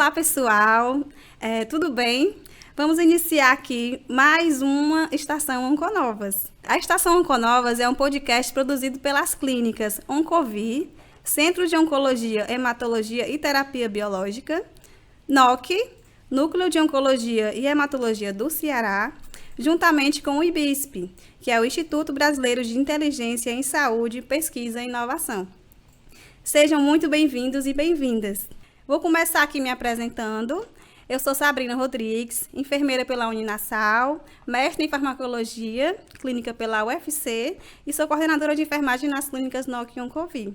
Olá, pessoal. Tudo bem? Vamos iniciar aqui mais uma Estação Onconovas. A Estação Onconovas é um podcast produzido pelas clínicas Oncovi, Centro de Oncologia, Hematologia e Terapia Biológica, NOC, Núcleo de Oncologia e Hematologia do Ceará, juntamente com o IBISP, que é o Instituto Brasileiro de Inteligência em Saúde, Pesquisa e Inovação. Sejam muito bem-vindos e bem-vindas. Vou começar aqui me apresentando. Eu sou Sabrina Rodrigues, enfermeira pela Uninasal, mestre em farmacologia, clínica pela UFC e sou coordenadora de enfermagem nas clínicas NOC e Oncovi.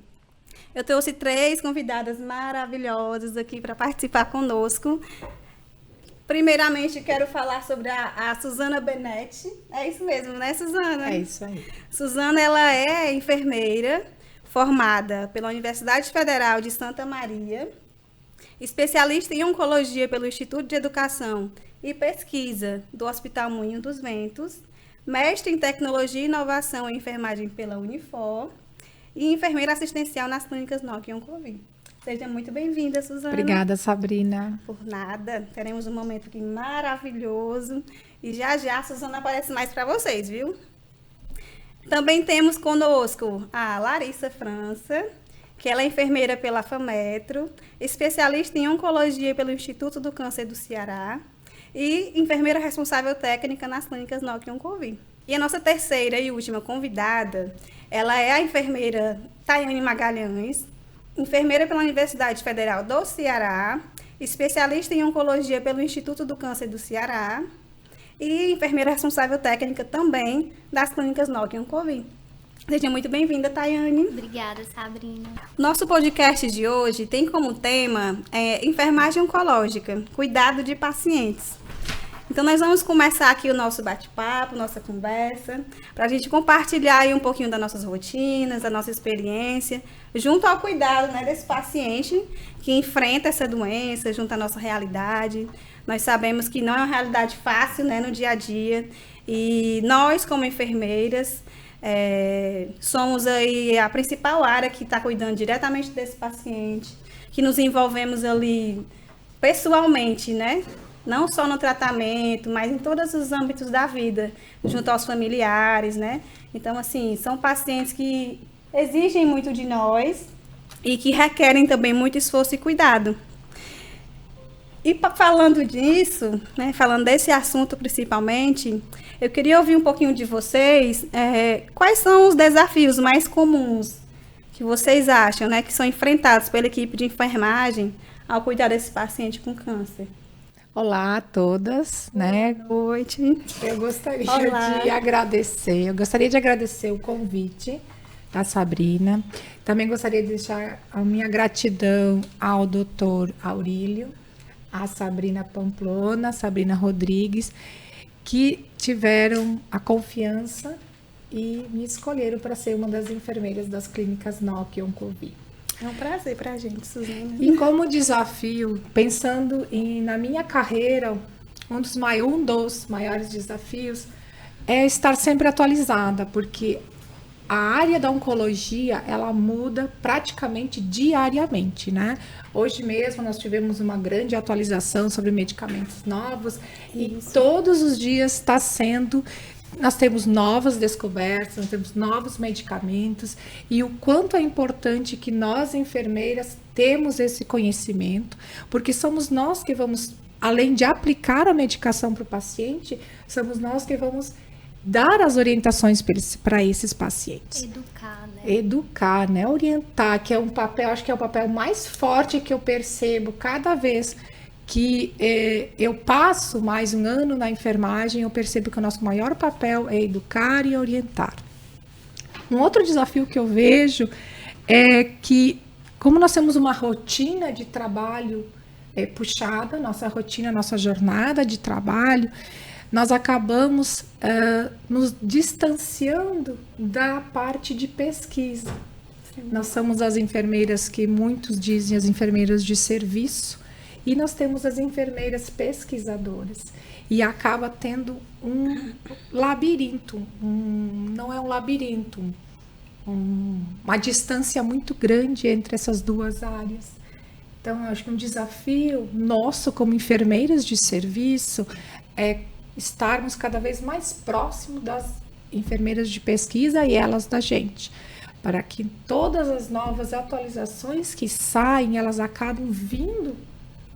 Eu trouxe 3 convidadas maravilhosas aqui para participar conosco. Primeiramente, quero falar sobre a Suzana Benetti. É isso mesmo, né, Suzana? É isso aí. Suzana, ela é enfermeira formada pela Universidade Federal de Santa Maria, especialista em oncologia pelo Instituto de Educação e Pesquisa do Hospital Moinho dos Ventos, mestre em tecnologia e inovação em enfermagem pela Unifor e enfermeira assistencial nas clínicas NOC e Oncovi. Seja muito bem-vinda, Suzana. Obrigada, Sabrina. Por nada. Teremos um momento aqui maravilhoso e já a Suzana aparece mais para vocês, viu? Também temos conosco a Larissa França, que ela é enfermeira pela FAMetro, especialista em oncologia pelo Instituto do Câncer do Ceará e enfermeira responsável técnica nas clínicas NOC e Oncovi. E a nossa terceira e última convidada, ela é a enfermeira Tayane Magalhães, enfermeira pela Universidade Federal do Ceará, especialista em oncologia pelo Instituto do Câncer do Ceará e enfermeira responsável técnica também das clínicas NOC e Oncovi. Seja muito bem-vinda, Tayane. Obrigada, Sabrina. Nosso podcast de hoje tem como tema enfermagem oncológica, cuidado de pacientes. Então, nós vamos começar aqui o nosso bate-papo, nossa conversa, para a gente compartilhar aí um pouquinho das nossas rotinas, da nossa experiência, junto ao cuidado, né, desse paciente que enfrenta essa doença, junto à nossa realidade. Nós sabemos que não é uma realidade fácil, né, no dia a dia, e nós, como enfermeiras, somos aí a principal área que está cuidando diretamente desse paciente, que nos envolvemos ali pessoalmente, né? Não só no tratamento, mas em todos os âmbitos da vida, junto aos familiares, né? Então, assim, são pacientes que exigem muito de nós e que requerem também muito esforço e cuidado. E falando disso, né, falando desse assunto principalmente, eu queria ouvir um pouquinho de vocês, quais são os desafios mais comuns que vocês acham, né, que são enfrentados pela equipe de enfermagem ao cuidar desse paciente com câncer? Olá a todas, né? Boa noite. Eu gostaria Olá. de agradecer o convite da Sabrina. Também gostaria de deixar a minha gratidão ao doutor Aurílio, a Sabrina Pamplona, a Sabrina Rodrigues, que tiveram a confiança e me escolheram para ser uma das enfermeiras das clínicas NOC e Oncovi. É um prazer para a gente, Suzana. E como desafio, pensando na minha carreira, um dos maiores desafios é estar sempre atualizada, porque a área da oncologia, ela muda praticamente diariamente, né? Hoje mesmo nós tivemos uma grande atualização sobre medicamentos novos. Isso. E todos os dias está sendo... Nós temos novas descobertas, nós temos novos medicamentos e o quanto é importante que nós, enfermeiras, temos esse conhecimento, porque somos nós que vamos, além de aplicar a medicação para o paciente, somos nós que vamos dar as orientações para esses pacientes. Educar, né? Orientar, que é um papel, acho que é o papel mais forte que eu percebo cada vez que eu passo mais um ano na enfermagem, eu percebo que o nosso maior papel é educar e orientar. Um outro desafio que eu vejo é que, como nós temos uma rotina de trabalho puxada, nossa jornada de trabalho, nós acabamos nos distanciando da parte de pesquisa. Nós somos as enfermeiras que muitos dizem as enfermeiras de serviço, e nós temos as enfermeiras pesquisadoras. E acaba tendo um labirinto, não é um labirinto, uma distância muito grande entre essas duas áreas. Então, eu acho que um desafio nosso como enfermeiras de serviço é estarmos cada vez mais próximos das enfermeiras de pesquisa e elas da gente, para que todas as novas atualizações que saem, elas acabam vindo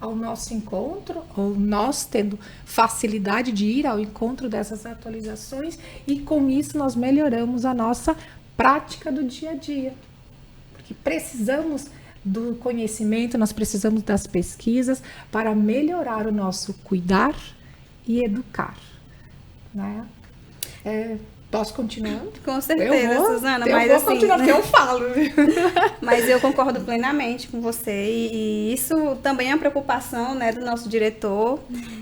ao nosso encontro, ou nós tendo facilidade de ir ao encontro dessas atualizações, e com isso nós melhoramos a nossa prática do dia a dia. Porque precisamos do conhecimento, nós precisamos das pesquisas para melhorar o nosso cuidar e educar, né? Posso continuar? Com certeza, Suzana, mas vou assim, continuar, porque eu falo. Mas eu concordo plenamente com você e isso também é uma preocupação, né, do nosso diretor.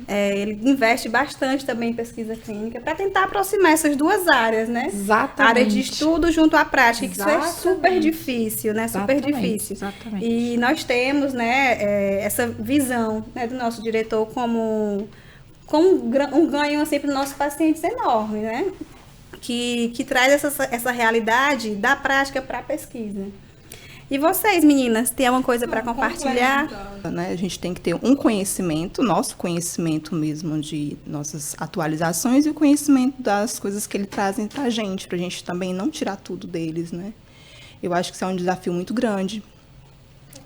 Ele investe bastante também em pesquisa clínica para tentar aproximar essas duas áreas, né? Exatamente. A área de estudo junto à prática, que isso é Exatamente. super difícil, né? Super Exatamente. difícil. Exatamente. E nós temos, né, essa visão, né, do nosso diretor como um ganho assim, para os nossos pacientes enorme, né? Que traz essa realidade da prática para a pesquisa. E vocês, meninas, tem alguma coisa para compartilhar? Né? A gente tem que ter um conhecimento, nosso conhecimento mesmo de nossas atualizações e o conhecimento das coisas que eles trazem para a gente também não tirar tudo deles, né? Eu acho que isso é um desafio muito grande.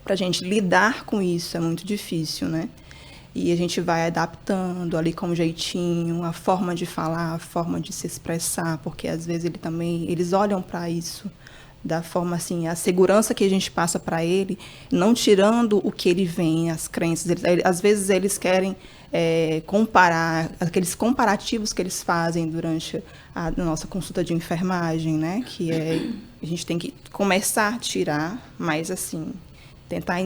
Para a gente lidar com isso é muito difícil, né? E a gente vai adaptando ali com um jeitinho, a forma de falar, a forma de se expressar, porque às vezes eles olham para isso da forma assim, a segurança que a gente passa para ele, não tirando o que ele vem, as crenças. Às vezes eles querem comparar, aqueles comparativos que eles fazem durante a nossa consulta de enfermagem, né? Que a gente tem que começar a tirar, mas assim, tentar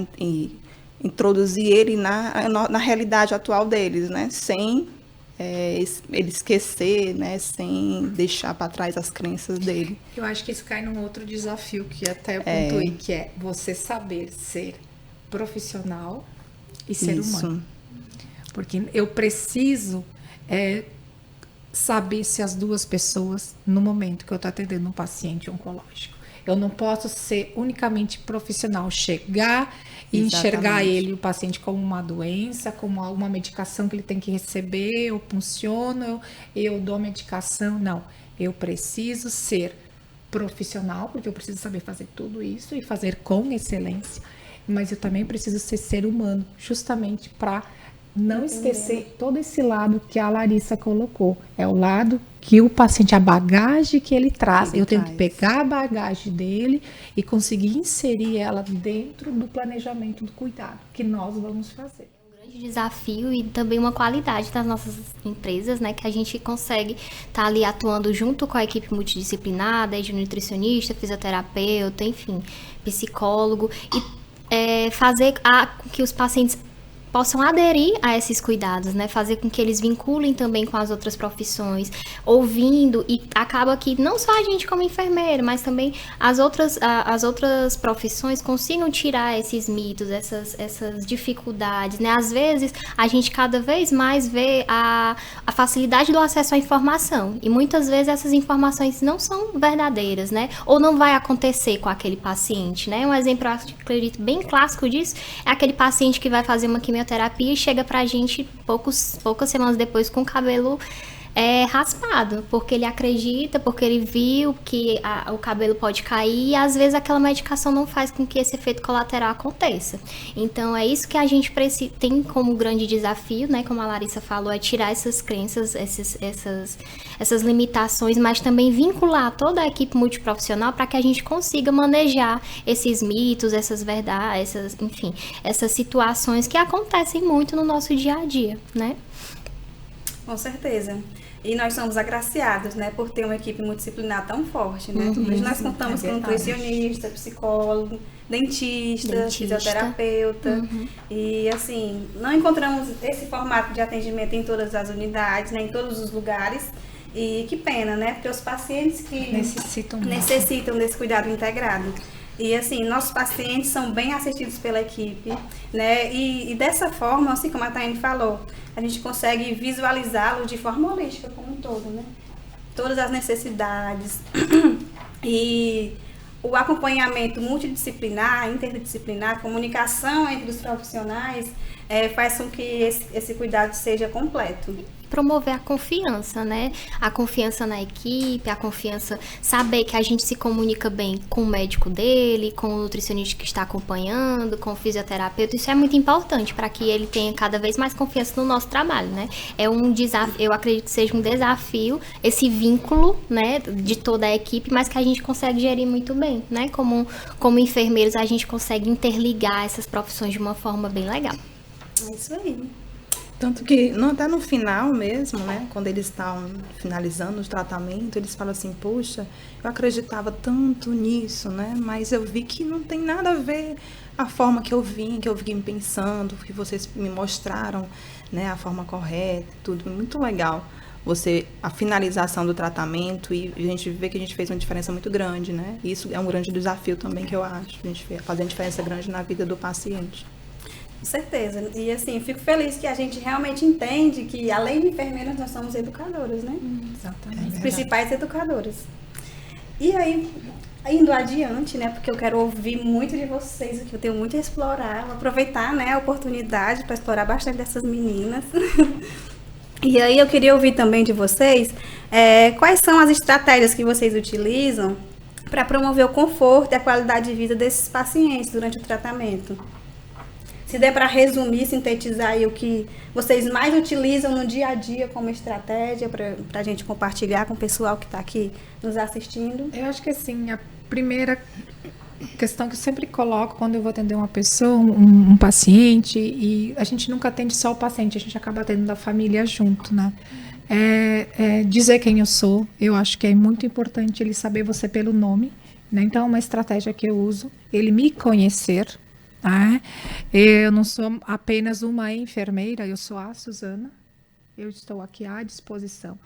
introduzir ele na realidade atual deles, né? Sem ele esquecer, né? Sem deixar para trás as crenças dele. Eu acho que isso cai num outro desafio que até eu pontuei, que é você saber ser profissional e ser humano. Porque eu preciso saber se as duas pessoas, no momento que eu estou atendendo um paciente oncológico, eu não posso ser unicamente profissional, chegar e enxergar o paciente como uma doença, como uma medicação que ele tem que receber, eu funciono, eu dou a medicação. Não, eu preciso ser profissional, porque eu preciso saber fazer tudo isso e fazer com excelência, mas eu também preciso ser humano, justamente para não esquecer todo esse lado que a Larissa colocou. É o lado que o paciente, a bagagem que ele traz. Eu tenho que pegar a bagagem dele e conseguir inserir ela dentro do planejamento do cuidado que nós vamos fazer. Um grande desafio e também uma qualidade das nossas empresas, né? Que a gente consegue estar ali atuando junto com a equipe multidisciplinar, desde nutricionista, fisioterapeuta, enfim, psicólogo, e fazer que os pacientes possam aderir a esses cuidados, né? Fazer com que eles vinculem também com as outras profissões, ouvindo, e acaba que não só a gente como enfermeiro, mas também as outras profissões consigam tirar esses mitos, essas dificuldades, né? Às vezes, a gente cada vez mais vê a facilidade do acesso à informação, e muitas vezes essas informações não são verdadeiras, né? Ou não vai acontecer com aquele paciente, né? Um exemplo, eu acredito, bem clássico disso, é aquele paciente que vai fazer uma quimioterapia e chega pra gente poucas semanas depois com o cabelo raspado, porque ele acredita, porque ele viu que o cabelo pode cair, e às vezes aquela medicação não faz com que esse efeito colateral aconteça. Então é isso que a gente tem como grande desafio, né? Como a Larissa falou, é tirar essas crenças, essas limitações, mas também vincular toda a equipe multiprofissional para que a gente consiga manejar esses mitos, essas verdades, essas situações que acontecem muito no nosso dia a dia, né? Com certeza. E nós somos agraciados, né, por ter uma equipe multidisciplinar tão forte, né? Hoje nós contamos com nutricionista, psicólogo, dentista, fisioterapeuta. E, assim, não encontramos esse formato de atendimento em todas as unidades, né, em todos os lugares. E que pena, né? Porque os pacientes que necessitam desse cuidado integrado. E, assim, nossos pacientes são bem assistidos pela equipe, né? E dessa forma, assim como a Taine falou, a gente consegue visualizá-lo de forma holística como um todo, né? Todas as necessidades. E o acompanhamento multidisciplinar, interdisciplinar, comunicação entre os profissionais, faz com que esse cuidado seja completo. Promover a confiança, né? A confiança na equipe, a confiança, saber que a gente se comunica bem com o médico dele, com o nutricionista que está acompanhando, com o fisioterapeuta. Isso é muito importante para que ele tenha cada vez mais confiança no nosso trabalho, né? É um desafio, eu acredito que seja um desafio, esse vínculo, né, de toda a equipe, mas que a gente consegue gerir muito bem, né? Como enfermeiros, a gente consegue interligar essas profissões de uma forma bem legal. É isso aí. Tanto que, até no final mesmo, né, quando eles estão finalizando o tratamento, eles falam assim, poxa, eu acreditava tanto nisso, né, mas eu vi que não tem nada a ver a forma que eu vim pensando, que vocês me mostraram, né, a forma correta, tudo, muito legal. A finalização do tratamento e a gente vê que a gente fez uma diferença muito grande, né, isso é um grande desafio também que eu acho, a gente fazer uma diferença grande na vida do paciente. Com certeza. E assim, fico feliz que a gente realmente entende que, além de enfermeiras, nós somos educadoras, né? Exatamente. As principais educadoras. E aí, indo adiante, né? Porque eu quero ouvir muito de vocês, que eu tenho muito a explorar, vou aproveitar, né, a oportunidade para explorar bastante dessas meninas. E aí eu queria ouvir também de vocês quais são as estratégias que vocês utilizam para promover o conforto e a qualidade de vida desses pacientes durante o tratamento. Se der para resumir, sintetizar aí o que vocês mais utilizam no dia a dia como estratégia para a gente compartilhar com o pessoal que está aqui nos assistindo. Eu acho que assim, a primeira questão que eu sempre coloco quando eu vou atender uma pessoa, um paciente, e a gente nunca atende só o paciente, a gente acaba atendendo a família junto, né? Dizer quem eu sou, eu acho que é muito importante ele saber você pelo nome, né? Então, uma estratégia que eu uso, ele me conhecer. Eu não sou apenas uma enfermeira, eu sou a Suzana, eu estou aqui à disposição.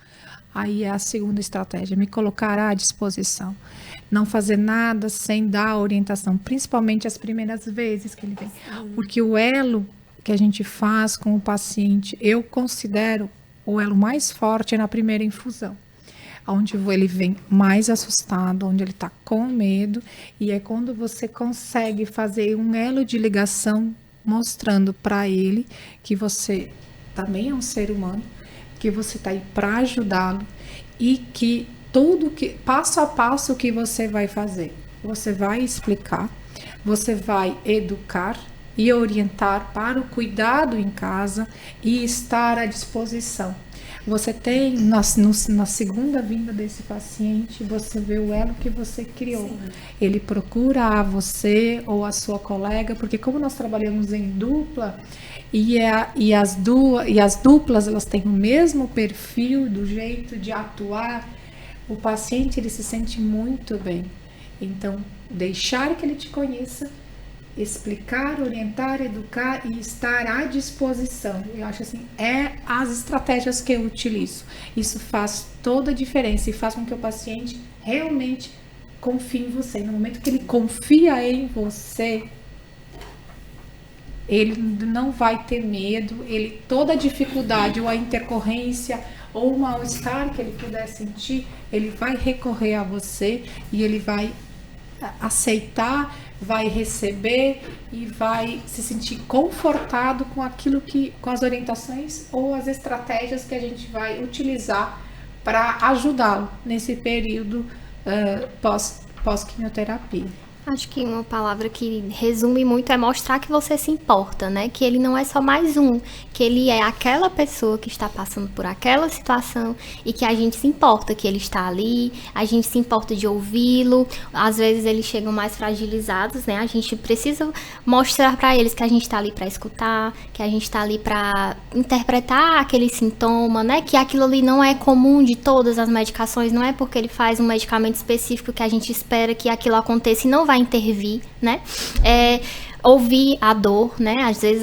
Aí é a segunda estratégia, me colocar à disposição. Não fazer nada sem dar orientação, principalmente as primeiras vezes que ele vem. Porque o elo que a gente faz com o paciente, eu considero o elo mais forte na primeira infusão. Onde ele vem mais assustado, onde ele está com medo, e é quando você consegue fazer um elo de ligação mostrando para ele que você também é um ser humano, que você está aí para ajudá-lo e que passo a passo que você vai fazer, você vai explicar, você vai educar e orientar para o cuidado em casa e estar à disposição. Você tem, na segunda vinda desse paciente, você vê o elo que você criou. Sim. Ele procura a você ou a sua colega, porque como nós trabalhamos em dupla, e as duplas elas têm o mesmo perfil, do jeito de atuar, o paciente ele se sente muito bem. Então, deixar que ele te conheça, explicar, orientar, educar e estar à disposição. Eu acho assim, as estratégias que eu utilizo. Isso faz toda a diferença e faz com que o paciente realmente confie em você. No momento que ele confia em você, ele não vai ter medo, toda a dificuldade ou a intercorrência ou o mal-estar que ele puder sentir, ele vai recorrer a você e ele vai aceitar, vai receber e vai se sentir confortado com com as orientações ou as estratégias que a gente vai utilizar para ajudá-lo nesse período pós-quimioterapia. Acho que uma palavra que resume muito é mostrar que você se importa, né? Que ele não é só mais um, que ele é aquela pessoa que está passando por aquela situação e que a gente se importa que ele está ali, a gente se importa de ouvi-lo. Às vezes eles chegam mais fragilizados, né? A gente precisa mostrar para eles que a gente está ali para escutar, que a gente está ali para interpretar aquele sintoma, né? Que aquilo ali não é comum de todas as medicações, não é porque ele faz um medicamento específico que a gente espera que aquilo aconteça e não vai intervir, né? Ouvir a dor, né? Às vezes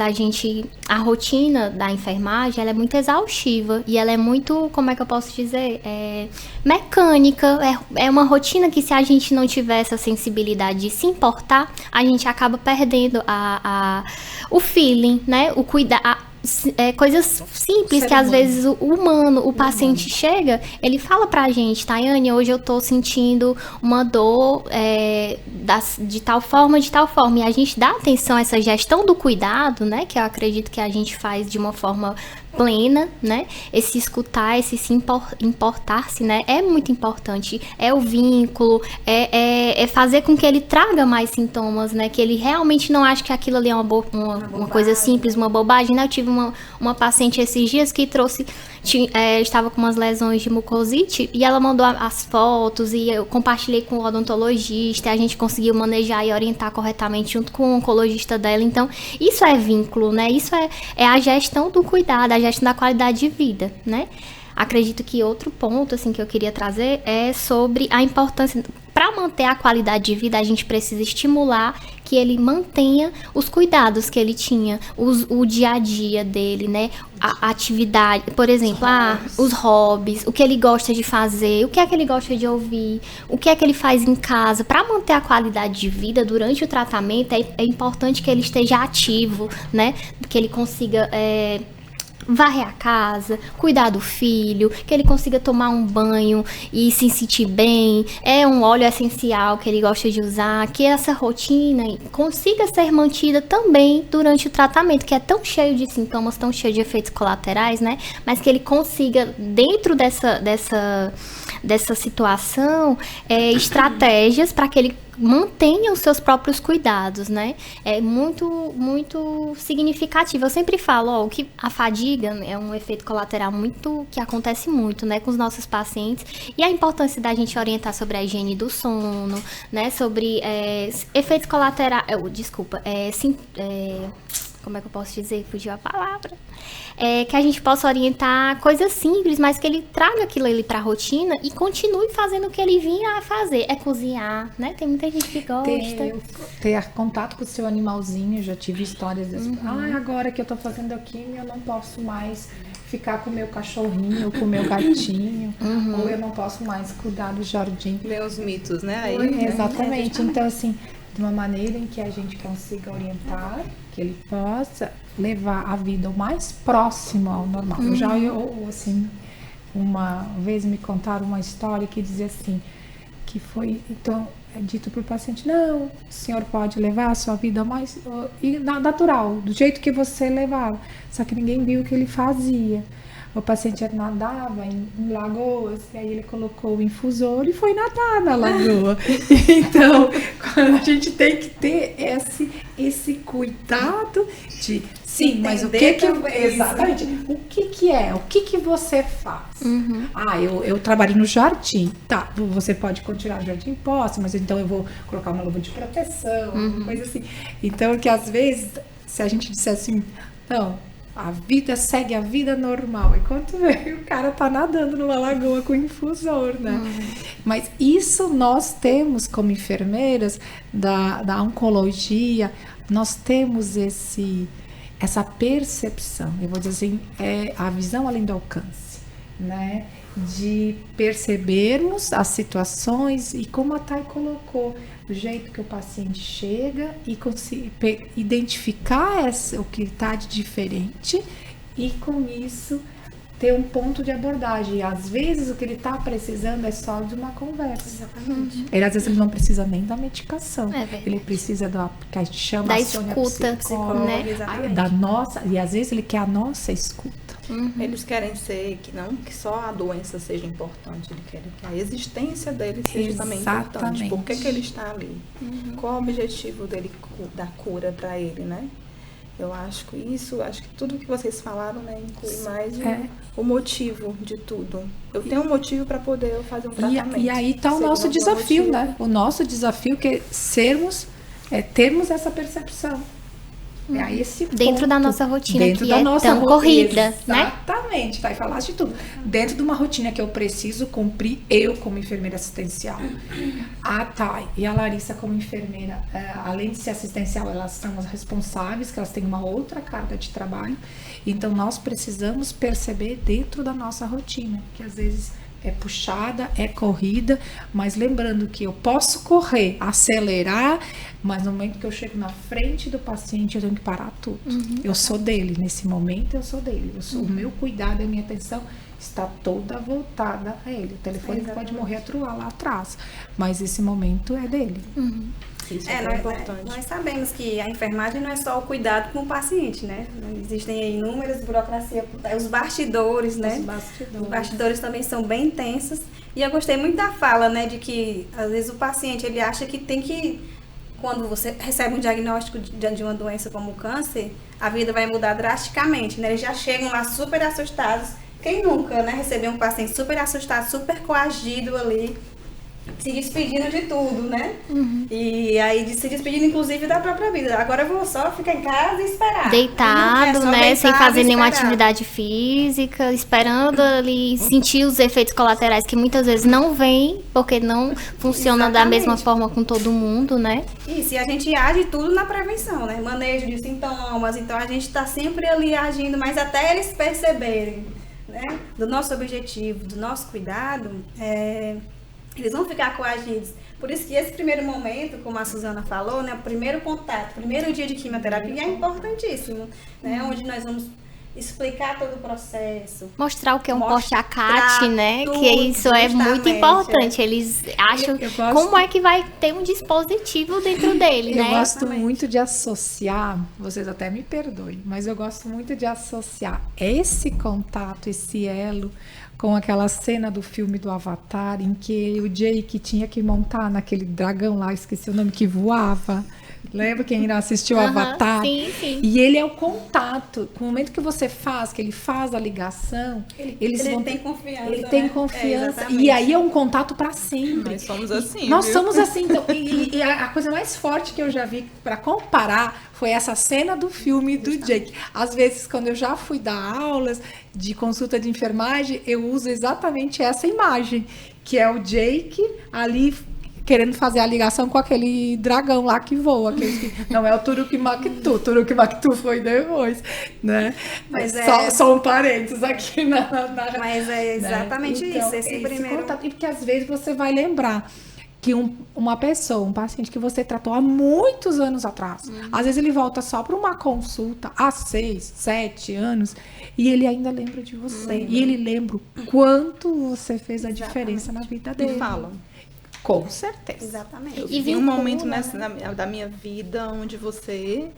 a rotina da enfermagem, ela é muito exaustiva e ela é muito, como é que eu posso dizer? Mecânica, é uma rotina que se a gente não tiver essa sensibilidade de se importar, a gente acaba perdendo o feeling, né? coisas simples que às vezes o humano, o paciente chega, ele fala pra gente, Tayane, hoje eu tô sentindo uma dor de tal forma, e a gente dá atenção a essa gestão do cuidado, né, que eu acredito que a gente faz de uma forma plena, né, esse escutar, esse se importar-se, né, é muito importante, é o vínculo, é fazer com que ele traga mais sintomas, né, que ele realmente não ache que aquilo ali é uma coisa simples, uma bobagem, né, eu tive uma paciente esses dias que trouxe, estava com umas lesões de mucosite, e ela mandou as fotos, e eu compartilhei com o odontologista, e a gente conseguiu manejar e orientar corretamente junto com o oncologista dela, então, isso é vínculo, né, isso é a gestão do cuidado, a gestão da qualidade de vida, né. Acredito que outro ponto, assim, que eu queria trazer é sobre a importância, para manter a qualidade de vida, a gente precisa estimular que ele mantenha os cuidados que ele tinha, o dia a dia dele, né? A atividade, por exemplo, os hobbies, o que ele gosta de fazer, o que é que ele gosta de ouvir, o que é que ele faz em casa. Para manter a qualidade de vida durante o tratamento, é importante que ele esteja ativo, né? Que ele consiga varrer a casa, cuidar do filho, que ele consiga tomar um banho e se sentir bem, um óleo essencial que ele gosta de usar, que essa rotina consiga ser mantida também durante o tratamento, que é tão cheio de sintomas, tão cheio de efeitos colaterais, né? Mas que ele consiga, dentro dessa situação, estratégias para que ele mantenha os seus próprios cuidados, né? É muito, muito significativo. Eu sempre falo, que a fadiga é um efeito colateral que acontece muito, né, com os nossos pacientes, e a importância da gente orientar sobre a higiene do sono, né, sobre efeitos colaterais, como é que eu posso dizer? Fugiu a palavra. Que a gente possa orientar coisas simples, mas que ele traga aquilo ali pra rotina e continue fazendo o que ele vinha a fazer. É cozinhar, né? Tem muita gente que gosta. Ter contato com o seu animalzinho. Já tive histórias dessas. Agora que eu tô fazendo químio, eu não posso mais ficar com o meu cachorrinho ou com o meu gatinho. Ou eu não posso mais cuidar do jardim. Ver os mitos, né? Aí, exatamente. Então, assim, de uma maneira em que a gente consiga orientar, que ele possa levar a vida o mais próximo ao normal. Assim, uma vez me contaram uma história que dizia assim, que foi, então, dito para o paciente, não, o senhor pode levar a sua vida mais natural, do jeito que você levava, só que ninguém viu o que ele fazia. O paciente nadava em lagoas, e aí ele colocou o infusor e foi nadar na lagoa. Então, a gente tem que ter esse cuidado de... Sim, mas o que exatamente, o que é? O que você faz? Eu trabalho no jardim. Tá, você pode continuar no jardim? Posso, mas então eu vou colocar uma luva de proteção, uma coisa assim. Então, que às vezes, se a gente disser assim, não, a vida segue a vida normal. E quando vê, o cara tá nadando numa lagoa com infusor, né? Mas isso nós temos como enfermeiras da oncologia, nós temos essa percepção, eu vou dizer assim, a visão além do alcance, né? De percebermos as situações e como a Thay colocou, do jeito que o paciente chega e identificar o que está de diferente e com isso ter um ponto de abordagem. E às vezes o que ele está precisando é só de uma conversa. Exatamente. Às vezes ele não precisa nem da medicação. Ele precisa que a gente chama da escuta, né? E às vezes ele quer a nossa escuta. Eles querem que só a doença seja importante, eles querem que a existência dele seja também importante. Por que ele está ali? Qual o objetivo dele, da cura para ele, né? Eu acho que tudo que vocês falaram, né, inclui mais o motivo de tudo. Eu tenho um motivo para poder fazer um tratamento. E aí está o nosso desafio, né? O nosso desafio que é termos essa percepção. Dentro da nossa rotina, que é tão corrida, né? Exatamente, tá? E falaste de tudo. Dentro de uma rotina que eu preciso cumprir, eu como enfermeira assistencial. A Thay e a Larissa como enfermeira, além de ser assistencial, elas são as responsáveis, que elas têm uma outra carga de trabalho. Então, nós precisamos perceber dentro da nossa rotina, que às vezes é puxada, é corrida, mas lembrando que eu posso correr, acelerar, mas no momento que eu chego na frente do paciente, eu tenho que parar tudo. Eu sou dele, nesse momento eu sou dele. O meu cuidado, a minha atenção está toda voltada a ele. O telefone pode morrer lá atrás, mas esse momento é dele. Isso é importante. Nós sabemos que a enfermagem não é só o cuidado com o paciente, né? Existem aí inúmeras burocracias, os bastidores, né? Os bastidores também são bem intensos. E eu gostei muito da fala, né? De que, às vezes, o paciente, ele acha que tem que... Quando você recebe um diagnóstico de uma doença como o câncer, a vida vai mudar drasticamente, né? Eles já chegam lá super assustados. Quem nunca, né? Recebeu um paciente super assustado, super coagido ali, se despedindo de tudo, né? E aí se despedindo inclusive da própria vida. Agora eu vou só ficar em casa e esperar. Deitado, né? Deitado, Sem fazer nenhuma esperar. atividade física, esperando ali sentir os efeitos colaterais que muitas vezes não vêm, porque não funciona da mesma forma com todo mundo, né? Isso, e a gente age tudo na prevenção, né? Manejo de sintomas, então a gente tá sempre ali agindo, mas até eles perceberem, né? Do nosso objetivo, do nosso cuidado, eles vão ficar coagidos. Por isso que esse primeiro momento, como a Suzana falou, né, o primeiro contato, o primeiro dia de quimioterapia é importantíssimo, né, onde nós vamos explicar todo o processo. Mostrar o que é um Mostrar poste-acate, né? tudo, Que isso é muito justamente, importante. Eles acham Eu gosto- como é que vai ter um dispositivo dentro dele, Eu né? gosto muito de associar, vocês até me perdoem, mas eu gosto muito de associar esse contato, esse elo, com aquela cena do filme do Avatar, em que o Jake tinha que montar naquele dragão lá, esqueci o nome, que voava. Lembra quem ainda assistiu o Avatar? Sim, sim. E ele é o contato. No momento que você faz, que ele faz a ligação, eles Ele vão tem confiança, Ele né? tem confiança. exatamente. E aí é um contato para sempre. Nós somos assim, Nós viu? somos assim. Então, e a coisa mais forte que eu já vi para comparar foi essa cena do filme do Jake. Às vezes, quando eu já fui dar aulas de consulta de enfermagem, eu uso exatamente essa imagem, que é o Jake ali querendo fazer a ligação com aquele dragão lá que voa. Não é o Turuk-Maktu. Turuk-Maktu foi depois, né? Mas só um parênteses aqui na Mas é exatamente né? Então, isso, esse primeiro... contato. E porque às vezes você vai lembrar que uma pessoa, um paciente que você tratou há muitos anos atrás, às vezes ele volta só para uma consulta há 6, 7 anos e ele ainda lembra de você. E ele lembra o quanto você fez a diferença na vida dele. E falam. Com certeza. Exatamente. Eu E vivi um vincula, momento né? da minha vida onde você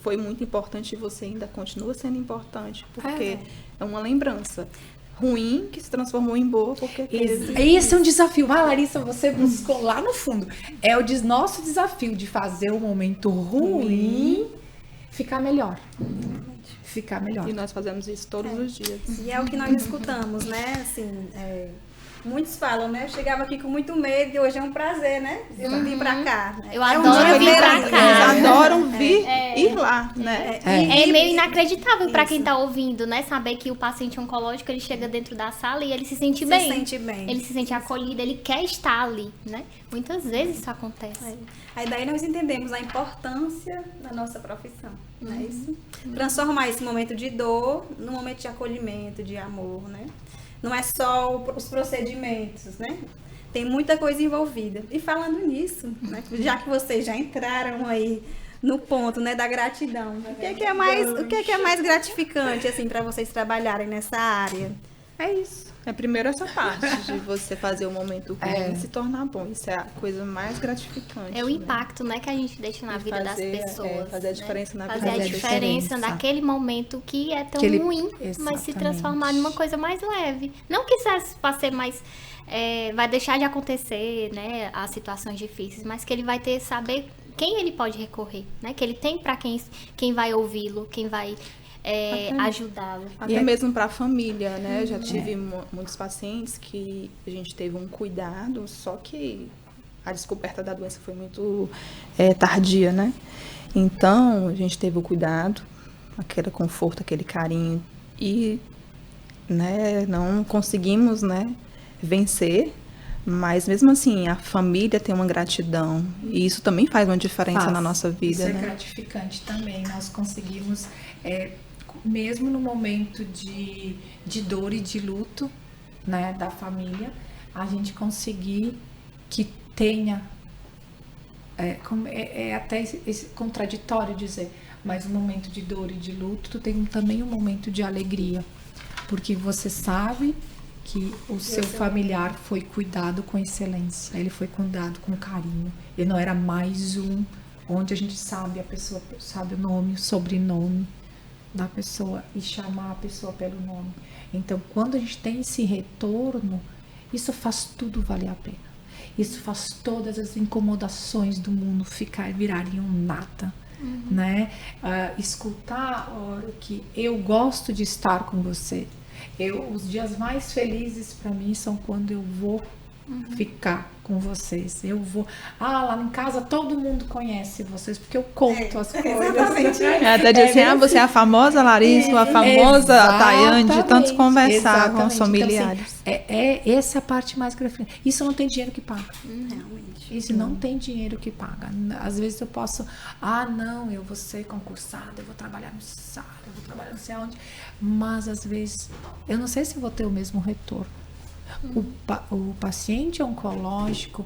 foi muito importante e você ainda continua sendo importante, porque é uma lembrança ruim que se transformou em boa, porque Esse é um desafio. Ah, Larissa, você buscou lá no fundo. É o nosso desafio de fazer o momento ruim ficar melhor. Ficar melhor. E nós fazemos isso todos os dias. E é o que nós escutamos, né? Assim, muitos falam, né? Eu chegava aqui com muito medo e hoje é um prazer, né? Eu vir pra cá. Né? Eu adoro vir pra cá. Eles adoram vir ir lá, né? É meio inacreditável para quem tá ouvindo, né? Saber que o paciente oncológico, ele chega dentro da sala e ele se sente bem. sente bem. Ele se sente acolhido, ele quer estar ali, né? Muitas vezes isso acontece. Aí daí nós entendemos a importância da nossa profissão, não é isso? Transformar esse momento de dor num momento de acolhimento, de amor, né? Não é só os procedimentos, né? Tem muita coisa envolvida. E falando nisso, né? Já que vocês já entraram aí no ponto, né, da gratidão, o que é mais gratificante assim para vocês trabalharem nessa área? É isso. É primeiro essa parte de você fazer o momento ruim se tornar bom. Isso é a coisa mais gratificante. É o né? impacto, né, que a gente deixa na E vida fazer, das pessoas. fazer a diferença né? na fazer vida a das diferença pessoas. naquele momento que é tão ruim, mas se Exatamente. transformar numa coisa mais leve. Não que isso vai ser mais... vai deixar de acontecer, né, as situações difíceis, mas que ele vai ter saber quem ele pode recorrer, né? Que ele tem para quem vai ouvi-lo, quem vai ajudá-lo. Até mesmo para a família, né? Eu já tive muitos pacientes que a gente teve um cuidado, só que a descoberta da doença foi muito tardia, né? Então, a gente teve o cuidado, aquele conforto, aquele carinho e, né, não conseguimos, né, vencer, mas mesmo assim, a família tem uma gratidão e isso também faz uma diferença na nossa vida, Isso é né? gratificante também. Nós conseguimos, mesmo no momento de dor e de luto, né, da família, a gente conseguir que tenha, é até esse contraditório dizer, mas um momento de dor e de luto, tu tem também um momento de alegria, porque você sabe que o seu familiar foi cuidado com excelência, ele foi cuidado com carinho, ele não era mais um, onde a gente sabe, a pessoa sabe o nome, o sobrenome da pessoa e chamar a pessoa pelo nome. Então, quando a gente tem esse retorno, isso faz tudo valer a pena. Isso faz todas as incomodações do mundo virarem um nada. Né? Escutar que eu gosto de estar com você. Os dias mais felizes para mim são quando eu vou ficar com vocês. Eu vou. Lá em casa todo mundo conhece vocês, porque eu conto as coisas. Exatamente. Até dizer assim, você é a famosa Larissa, ou a famosa Tayane, de tantos conversar com os familiares. Então, assim, essa é a parte mais gratificante. Isso não tem dinheiro que paga. Realmente. Isso não tem dinheiro que paga. Às vezes eu posso, não, eu vou ser concursada, eu vou trabalhar no SAR, eu vou trabalhar não sei aonde, mas às vezes eu não sei se vou ter o mesmo retorno. O paciente oncológico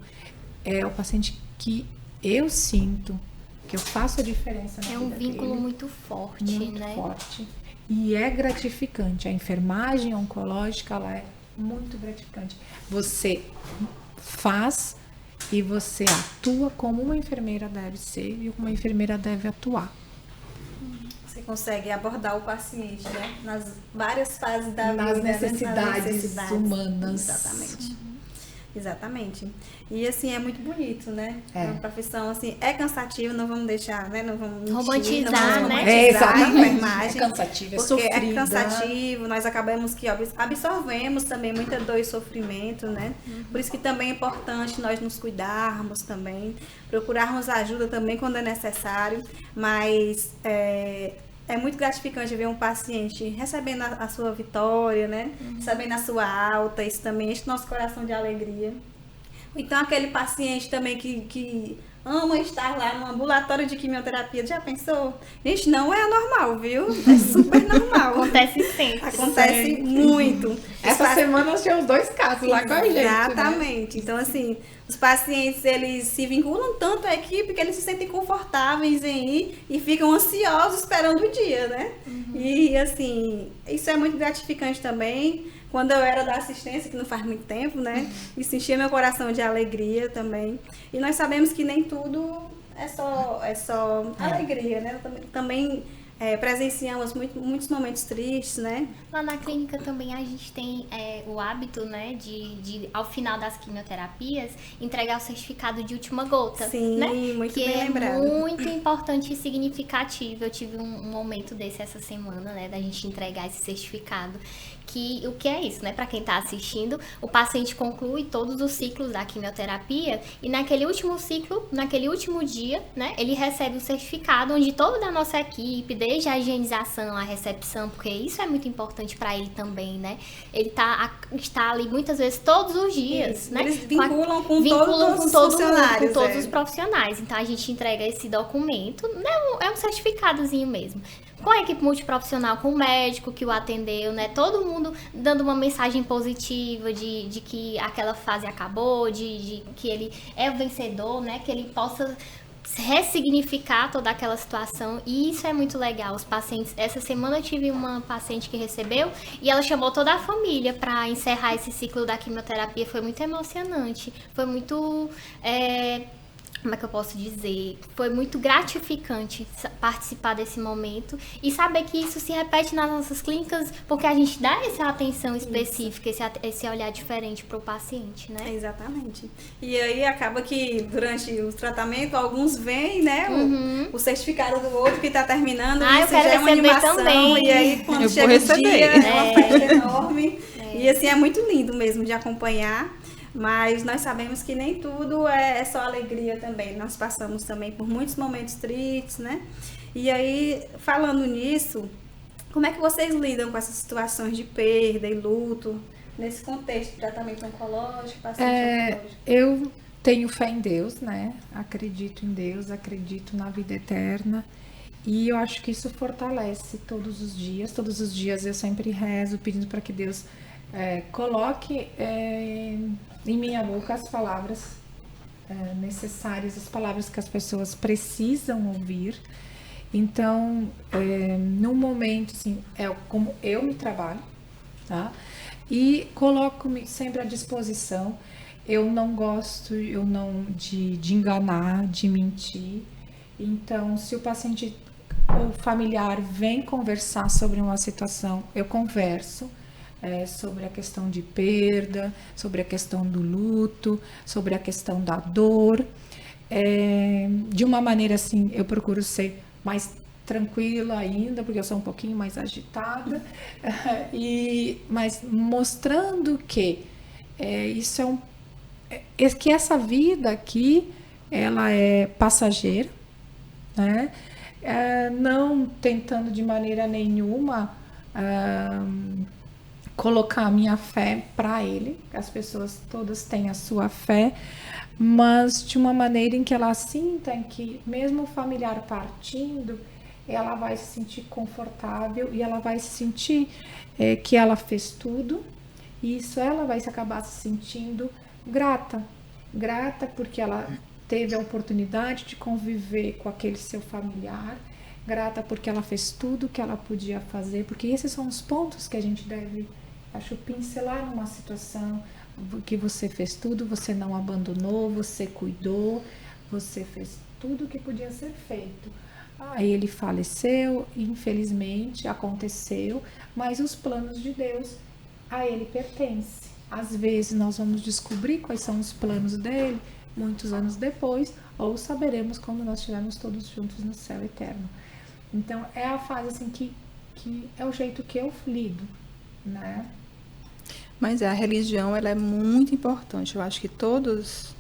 é o paciente que eu sinto que eu faço a diferença na vida É um vínculo dele, muito forte, muito né? forte, e é gratificante. A enfermagem oncológica, ela é muito gratificante. Você faz e você atua como uma enfermeira deve ser e uma enfermeira deve atuar. Você consegue abordar o paciente, né? Nas várias fases da vida, Nas né? necessidades humanas. Exatamente. Exatamente. E assim, é muito bonito, né? É. Uma profissão, assim, é cansativo, não vamos deixar, né? Não vamos mentir, Romantizar, não vamos né? romantizar a Exatamente. enfermagem. É cansativo, é porque sofrida. é cansativo, nós acabamos que absorvemos também muita dor e sofrimento, né? Por isso que também é importante nós nos cuidarmos também, procurarmos ajuda também quando é necessário, mas é muito gratificante ver um paciente recebendo a sua vitória, né? Recebendo a sua alta, isso também enche nosso coração de alegria. Então, aquele paciente também que ama estar lá no ambulatório de quimioterapia, já pensou? Gente, não é anormal, viu? É super normal. Acontece sempre. Acontece muito. Essa semana nós tínhamos 2 casos lá com a gente, né? Exatamente. Então, assim, os pacientes, eles se vinculam tanto à equipe que eles se sentem confortáveis em ir e ficam ansiosos esperando o dia, né? E, assim, isso é muito gratificante também. Quando eu era da assistência, que não faz muito tempo, né? Isso enchia meu coração de alegria também. E nós sabemos que nem tudo é só alegria, né? Também presenciamos muitos momentos tristes, né? Lá na clínica também a gente tem o hábito, né, de ao final das quimioterapias, entregar o certificado de última gota. Sim, né? muito que bem é lembrado. muito importante e significativo. Eu tive um momento desse essa semana, né, da gente entregar esse certificado. O que é isso, né? Para quem está assistindo, o paciente conclui todos os ciclos da quimioterapia e naquele último ciclo, naquele último dia, né? Ele recebe um certificado onde toda a nossa equipe, desde a higienização, a recepção, porque isso é muito importante para ele também, né? Ele está ali muitas vezes todos os dias, Isso. né? Eles vinculam com todos os funcionários, com todos os profissionais. Então a gente entrega esse documento, né? É um certificadozinho mesmo. Com a equipe multiprofissional, com o médico que o atendeu, né? Todo mundo dando uma mensagem positiva de que aquela fase acabou, de que ele é o vencedor, né? Que ele possa ressignificar toda aquela situação. E isso é muito legal. Os pacientes, essa semana eu tive uma paciente que recebeu e ela chamou toda a família para encerrar esse ciclo da quimioterapia. Foi muito emocionante. Foi muito... como é que eu posso dizer? Foi muito gratificante participar desse momento e saber que isso se repete nas nossas clínicas, porque a gente dá essa atenção específica, esse olhar diferente para o paciente, né? Exatamente. E aí acaba que durante o tratamento, alguns veem, né, o certificado do outro que está terminando, eu isso quero já é uma receber animação, também. e aí quando Eu chega vou o dia, receber. é uma festa enorme. E assim, é muito lindo mesmo de acompanhar. Mas nós sabemos que nem tudo é só alegria também. Nós passamos também por muitos momentos tristes, né? E aí, falando nisso, como é que vocês lidam com essas situações de perda e luto, nesse contexto de tratamento oncológico, paciente oncológico? Eu tenho fé em Deus, né? Acredito em Deus, acredito na vida eterna. E eu acho que isso fortalece todos os dias. Todos os dias eu sempre rezo pedindo para que Deus Coloque em minha boca as palavras necessárias, as palavras que as pessoas precisam ouvir. Então, num momento, assim, como eu me trabalho, tá? E coloco-me sempre à disposição. Eu não gosto de enganar, de mentir. Então, se o paciente ou familiar vem conversar sobre uma situação, eu converso sobre a questão de perda, sobre a questão do luto, sobre a questão da dor. De uma maneira assim, eu procuro ser mais tranquila ainda, porque eu sou um pouquinho mais agitada, mas mostrando que que essa vida aqui, ela é passageira, né? Não tentando de maneira nenhuma colocar a minha fé para ele, as pessoas todas têm a sua fé, mas de uma maneira em que ela sinta que mesmo o familiar partindo, ela vai se sentir confortável e ela vai se sentir que ela fez tudo, e isso ela vai acabar se sentindo grata porque ela teve a oportunidade de conviver com aquele seu familiar, grata porque ela fez tudo que ela podia fazer, porque esses são os pontos que a gente deve, acho, pincelar numa situação que você fez tudo, você não abandonou, você cuidou, você fez tudo que podia ser feito. Aí ele faleceu, infelizmente, aconteceu, mas os planos de Deus a ele pertencem. Às vezes nós vamos descobrir quais são os planos dele muitos anos depois, ou saberemos quando nós estivermos todos juntos no céu eterno. Então, é a fase assim que é o jeito que eu lido, né? Mas a religião, ela é muito importante. Eu acho que todos,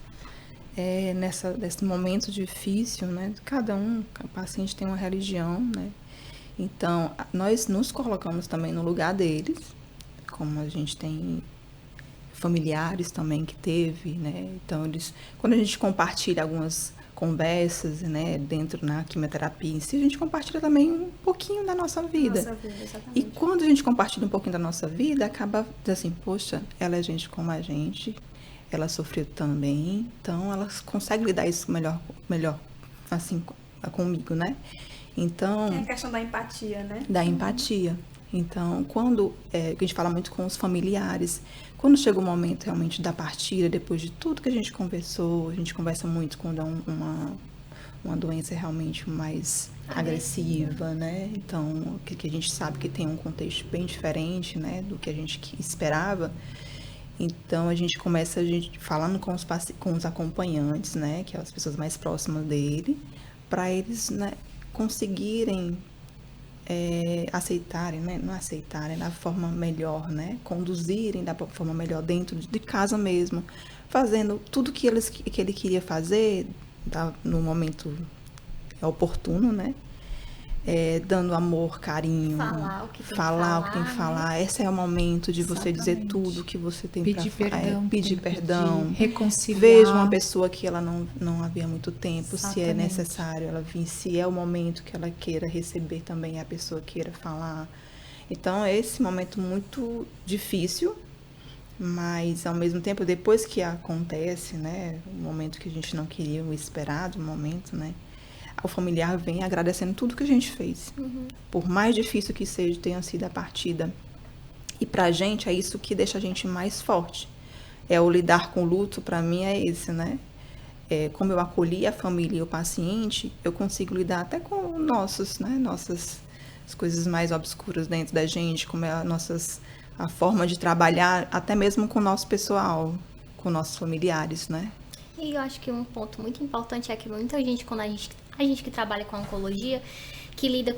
nesse momento difícil, né? Cada paciente tem uma religião, né? Então, nós nos colocamos também no lugar deles, como a gente tem familiares também que teve, né? Então, quando a gente compartilha algumas conversas, né, dentro na quimioterapia em si, a gente compartilha também um pouquinho da nossa vida. Exatamente. E quando a gente compartilha um pouquinho da nossa vida, acaba assim, poxa, ela é gente como a gente, ela sofreu também, então ela consegue lidar isso melhor assim, comigo, né? Então... É a questão da empatia, né? Da empatia. Então, quando a gente fala muito com os familiares, quando chega o momento realmente da partida, depois de tudo que a gente conversou, a gente conversa muito quando é uma doença realmente mais agressiva, né? Então, que a gente sabe que tem um contexto bem diferente, né, do que a gente esperava. Então, a gente começa falando com os acompanhantes, né, que são as pessoas mais próximas dele, para eles, né, conseguirem aceitarem, né? Não aceitarem da forma melhor, né? Conduzirem da forma melhor dentro de casa mesmo, fazendo tudo que ele queria fazer no momento oportuno, né? Dando amor, carinho, falar o que tem que falar. Esse é o momento de você dizer tudo que você tem para falar. Pedir perdão, reconciliar. Veja uma pessoa que ela não havia muito tempo, Exatamente. se é necessário ela vir, se é o momento que ela queira receber também, a pessoa queira falar. Então, é esse momento muito difícil, mas ao mesmo tempo, depois que acontece, né, o momento que a gente não queria, o esperado momento, né, o familiar vem agradecendo tudo que a gente fez. Uhum. Por mais difícil que seja, tenha sido a partida. E pra gente, é isso que deixa a gente mais forte. O lidar com o luto, pra mim, é esse, né? Como eu acolhi a família e o paciente, eu consigo lidar até com nossas as coisas mais obscuras dentro da gente, como é a forma de trabalhar, até mesmo com o nosso pessoal, com nossos familiares, né? E eu acho que um ponto muito importante é que muita gente, quando a gente que trabalha com oncologia, que lida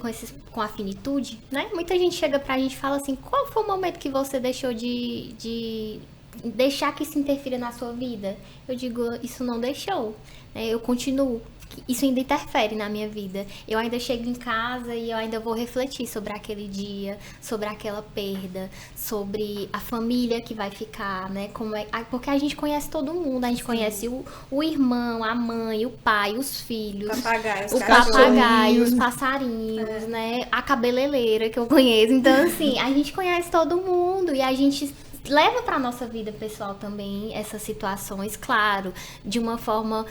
com a finitude, né? Muita gente chega pra gente e fala assim, qual foi o momento que você deixou de deixar que isso interfira na sua vida? Eu digo, isso não deixou, né? Eu continuo. Isso ainda interfere na minha vida. Eu ainda chego em casa e eu ainda vou refletir sobre aquele dia, sobre aquela perda, sobre a família que vai ficar, né? Porque a gente conhece todo mundo, a gente conhece o irmão, a mãe, o pai, os filhos, o papagaio, os passarinhos, né? A cabeleireira que eu conheço. Então, assim, a gente conhece todo mundo e a gente leva para a nossa vida pessoal também essas situações, claro, de uma forma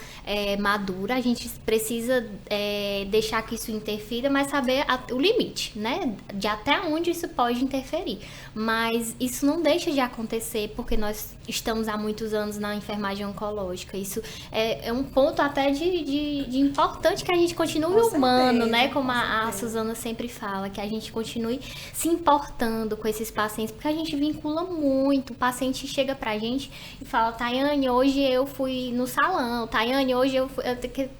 madura. A gente precisa deixar que isso interfira, mas saber o limite, né? De até onde isso pode interferir. Mas isso não deixa de acontecer porque nós estamos há muitos anos na enfermagem oncológica. Isso é um ponto até de importante que a gente continue humano, né? Como a Suzana sempre fala, que a gente continue se importando com esses pacientes, porque a gente vincula muito. O paciente chega pra gente e fala: Tayane, hoje eu fui no salão, Tayane, hoje eu fui...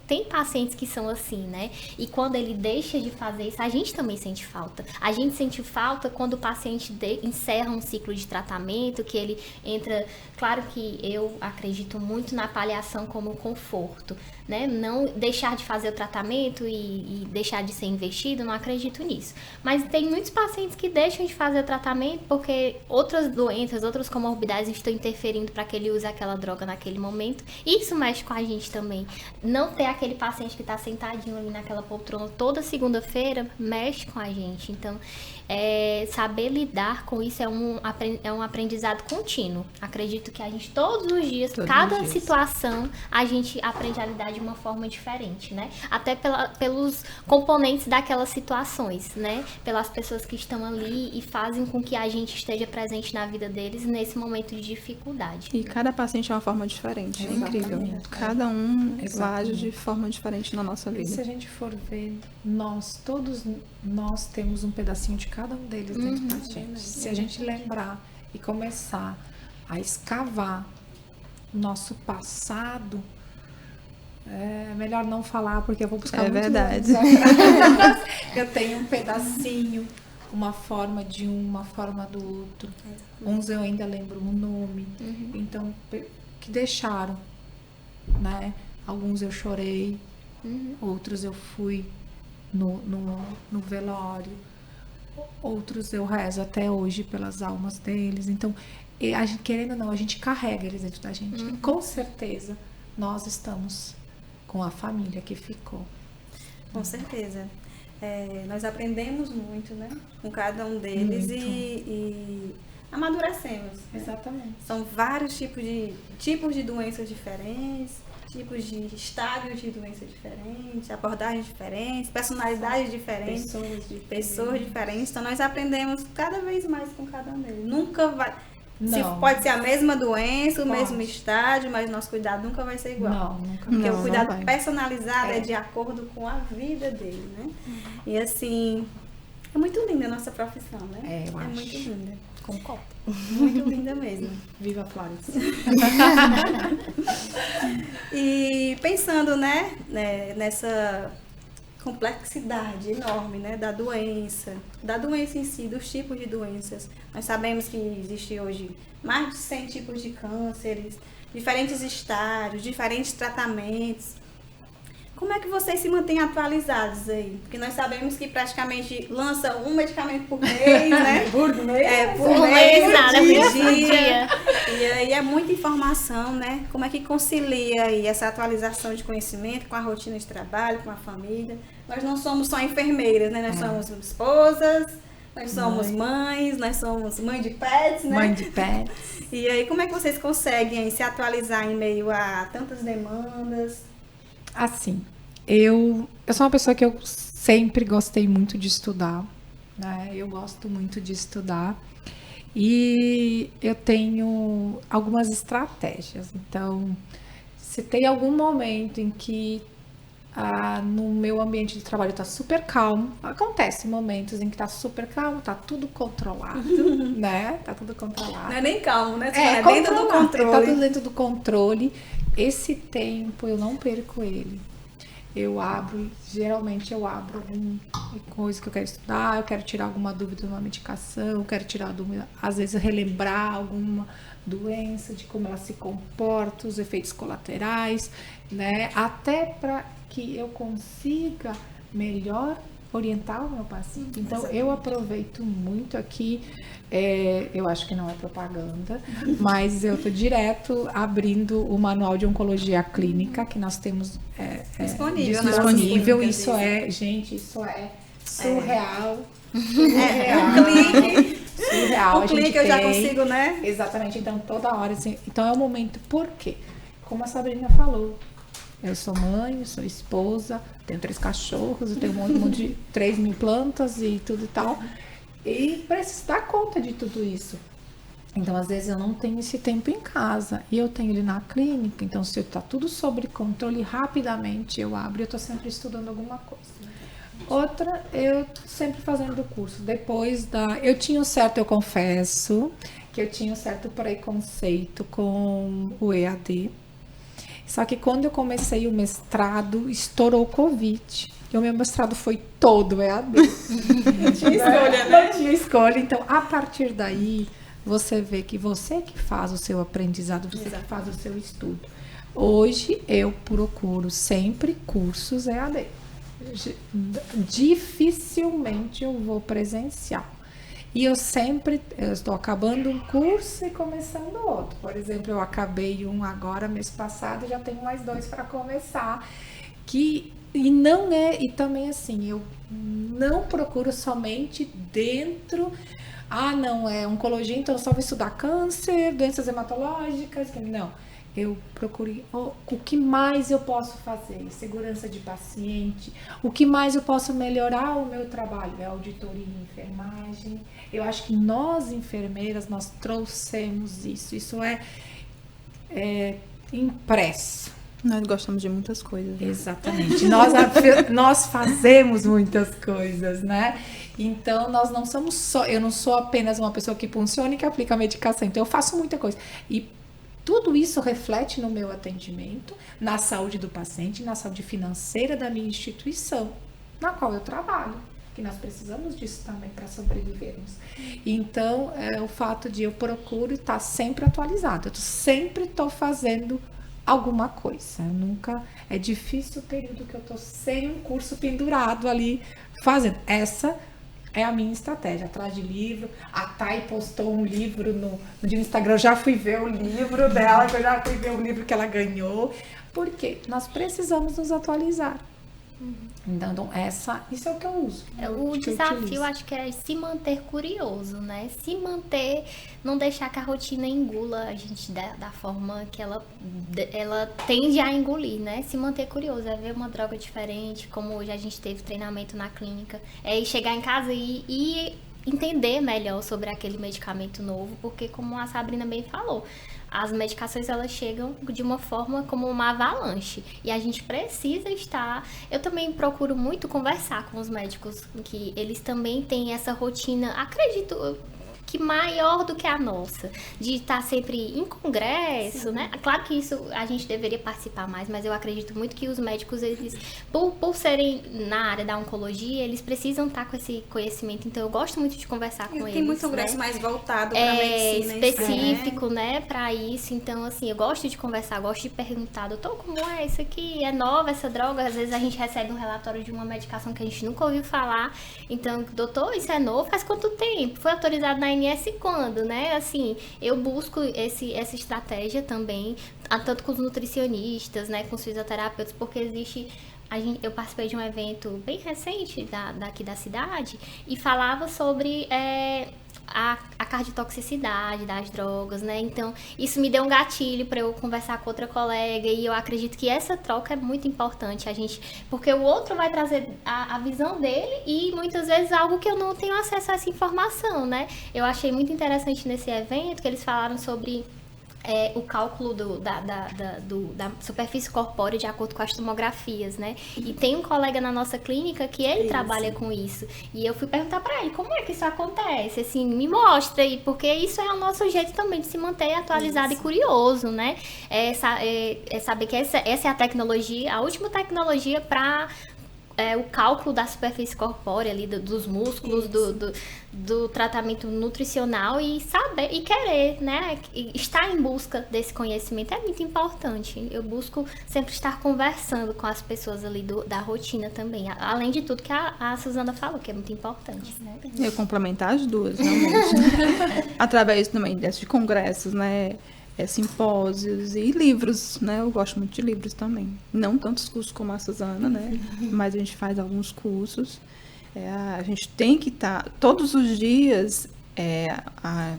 Tem pacientes que são assim, né? E quando ele deixa de fazer isso, a gente também sente falta. A gente sente falta quando o paciente encerra um ciclo de tratamento, que ele entra... Claro que eu acredito muito na paliação como conforto, né? Não deixar de fazer o tratamento e deixar de ser investido, não acredito nisso. Mas tem muitos pacientes que deixam de fazer o tratamento porque outras doenças, outras comorbidades estão interferindo para que ele use aquela droga naquele momento. Isso mexe com a gente também. Não ter aquele paciente que está sentadinho ali naquela poltrona toda segunda-feira mexe com a gente. Então, saber lidar com isso é um aprendizado contínuo. Acredito que a gente, todos os dias, cada situação, a gente aprende a lidar de uma forma diferente, né? Até pelos componentes daquelas situações, né? Pelas pessoas que estão ali e fazem com que a gente esteja presente na vida deles nesse momento de dificuldade. E cada paciente é uma forma diferente, é incrível. Cada um age de forma diferente na nossa vida. E se a gente for ver, todos nós temos um pedacinho de cada um deles dentro da gente. Se a gente lembrar e começar a escavar nosso passado, é melhor não falar, porque eu vou buscar muito verdade. Eu tenho um pedacinho, uma forma de um, uma forma do outro. Uns eu ainda lembro o nome. Então, que deixaram, né? Alguns eu chorei, outros eu fui no velório, outros eu rezo até hoje pelas almas deles. Então, a gente, querendo ou não, a gente carrega eles dentro da gente. E, com certeza, nós estamos com a família que ficou. Com certeza. Nós aprendemos muito, né? Com cada um deles e amadurecemos. Exatamente. São vários tipos de doenças diferentes, tipos de estádios de doença diferentes, abordagens diferentes, personalidades diferentes, pessoas diferentes. Então, nós aprendemos cada vez mais com cada um deles. Nunca vai... Pode ser a mesma doença, o mesmo estágio, mas nosso cuidado nunca vai ser igual. Não, nunca. Porque o cuidado personalizado é de acordo com a vida dele, né? E assim, é muito linda a nossa profissão, né? Eu acho. Muito linda. Concordo. Muito linda mesmo. Viva Flores. E pensando, né, nessa complexidade enorme, né, da doença em si, dos tipos de doenças. Nós sabemos que existe hoje mais de 100 tipos de cânceres, diferentes estágios, diferentes tratamentos. Como é que vocês se mantêm atualizados aí? Porque nós sabemos que praticamente lança um medicamento por mês, né? Por mês? Por mês, por dia. E aí é muita informação, né? Como é que concilia aí essa atualização de conhecimento com a rotina de trabalho, com a família? Nós não somos só enfermeiras, né? Nós somos esposas, nós somos mães, nós somos mãe de pets, né? Mãe de pets. E aí, como é que vocês conseguem se atualizar em meio a tantas demandas? Assim, eu sou uma pessoa que eu sempre gostei muito de estudar, né? Eu gosto muito de estudar e eu tenho algumas estratégias. Então, se tem algum momento em que no meu ambiente de trabalho está super calmo, acontece momentos em que está super calmo, está tudo controlado, né? Tá tudo controlado. Não é nem calmo, né? Dentro do controle. Tá tudo dentro do controle. Esse tempo eu não perco ele. Geralmente eu abro alguma coisa que eu quero estudar, eu quero tirar alguma dúvida de uma medicação, eu quero tirar dúvida, às vezes relembrar alguma doença, de como ela se comporta, os efeitos colaterais, né? Até para que eu consiga melhor orientar o meu paciente. Então, eu aproveito muito aqui, eu acho que não é propaganda, mas eu estou direto abrindo o manual de oncologia clínica, que nós temos disponível. Isso é, gente, isso é surreal. Surreal. surreal. O clique eu já consigo, né? Exatamente, então toda hora, assim, então é o momento, por quê? Como a Sabrina falou, eu sou mãe, eu sou esposa, tenho 3 cachorros, eu tenho um monte de 3.000 plantas e tudo e tal, e preciso dar conta de tudo isso. Então, às vezes, eu não tenho esse tempo em casa. E eu tenho ele na clínica. Então, se está tudo sob controle, rapidamente eu abro. Eu estou sempre estudando alguma coisa. Outra, eu sempre fazendo curso. Eu tinha um certo, eu confesso, que eu tinha um certo preconceito com o EAD. Só que quando eu comecei o mestrado, estourou o Covid. E o meu mestrado foi todo EAD. Não tinha escolha, né? Não tinha escolha. Então, a partir daí, você vê que você que faz o seu aprendizado, você que faz o seu estudo. Hoje, eu procuro sempre cursos EAD. Dificilmente eu vou presencial. E eu estou acabando um curso e começando outro. Por exemplo, eu acabei um agora, mês passado, e já tenho mais 2 para começar. E também assim, eu não procuro somente dentro. Não, é oncologia, então eu só vou estudar câncer, doenças hematológicas. Não, eu procuro o que mais eu posso fazer, segurança de paciente, o que mais eu posso melhorar o meu trabalho, é auditoria e enfermagem. Eu acho que nós, enfermeiras, nós trouxemos isso é impresso. Nós gostamos de muitas coisas. Exatamente. Nós fazemos muitas coisas, né? Então, nós não somos eu não sou apenas uma pessoa que funciona e que aplica a medicação. Então, eu faço muita coisa. E tudo isso reflete no meu atendimento, na saúde do paciente, na saúde financeira da minha instituição, na qual eu trabalho. Que nós precisamos disso também para sobrevivermos. Então, o fato de eu procuro estar sempre atualizada. Eu sempre estou fazendo alguma coisa. É difícil o período que eu estou sem um curso pendurado ali fazendo. Essa é a minha estratégia, atrás de livro. A Thay postou um livro no Instagram, eu já fui ver o livro dela, eu já fui ver o livro que ela ganhou, porque nós precisamos nos atualizar. Então, isso é o que eu uso. O desafio, acho que é se manter curioso, né? Se manter, não deixar que a rotina engula a gente da forma que ela tende a engolir, né? Se manter curioso, é ver uma droga diferente, como hoje a gente teve treinamento na clínica, é chegar em casa e entender melhor sobre aquele medicamento novo, porque como a Sabrina bem falou, as medicações elas chegam de uma forma como uma avalanche e a gente precisa estar. Eu também procuro muito conversar com os médicos, que eles também têm essa rotina, acredito que maior do que a nossa, de estar sempre em congresso, sim, né? Claro que isso a gente deveria participar mais, mas eu acredito muito que os médicos, eles, por serem na área da oncologia, eles precisam estar com esse conhecimento, então eu gosto muito de conversar com eles. Tem muito congresso, né, mais voltado para medicina. Específico, né, para isso, então assim, eu gosto de conversar, gosto de perguntar, doutor, como é isso aqui? É nova essa droga? Às vezes a gente recebe um relatório de uma medicação que a gente nunca ouviu falar, então, doutor, isso é novo? Faz quanto tempo? Foi autorizado na ANS quando, né? Assim, eu busco essa estratégia também, tanto com os nutricionistas, né, com os fisioterapeutas, porque existe... eu participei de um evento bem recente daqui da cidade e falava sobre a cardiotoxicidade das drogas, né? Então, isso me deu um gatilho para eu conversar com outra colega e eu acredito que essa troca é muito importante, porque o outro vai trazer a visão dele e muitas vezes algo que eu não tenho acesso a essa informação, né? Eu achei muito interessante nesse evento que eles falaram sobre o cálculo da superfície corpórea de acordo com as tomografias, né? E tem um colega na nossa clínica que ele trabalha com isso. E eu fui perguntar para ele, como é que isso acontece? Assim, me mostra aí, porque isso é o nosso jeito também de se manter atualizado e curioso, né? É saber que essa é a tecnologia, a última tecnologia para... o cálculo da superfície corpórea ali, dos músculos, do tratamento nutricional e saber, e querer, né, estar em busca desse conhecimento é muito importante. Eu busco sempre estar conversando com as pessoas ali da rotina também, além de tudo que a Suzana falou, que é muito importante. Né? Eu complementar as duas, realmente. Através também de congressos, né, simpósios e livros, né? Eu gosto muito de livros também. Não tantos cursos como a Suzana, né? Mas a gente faz alguns cursos. A gente tem que estar todos os dias a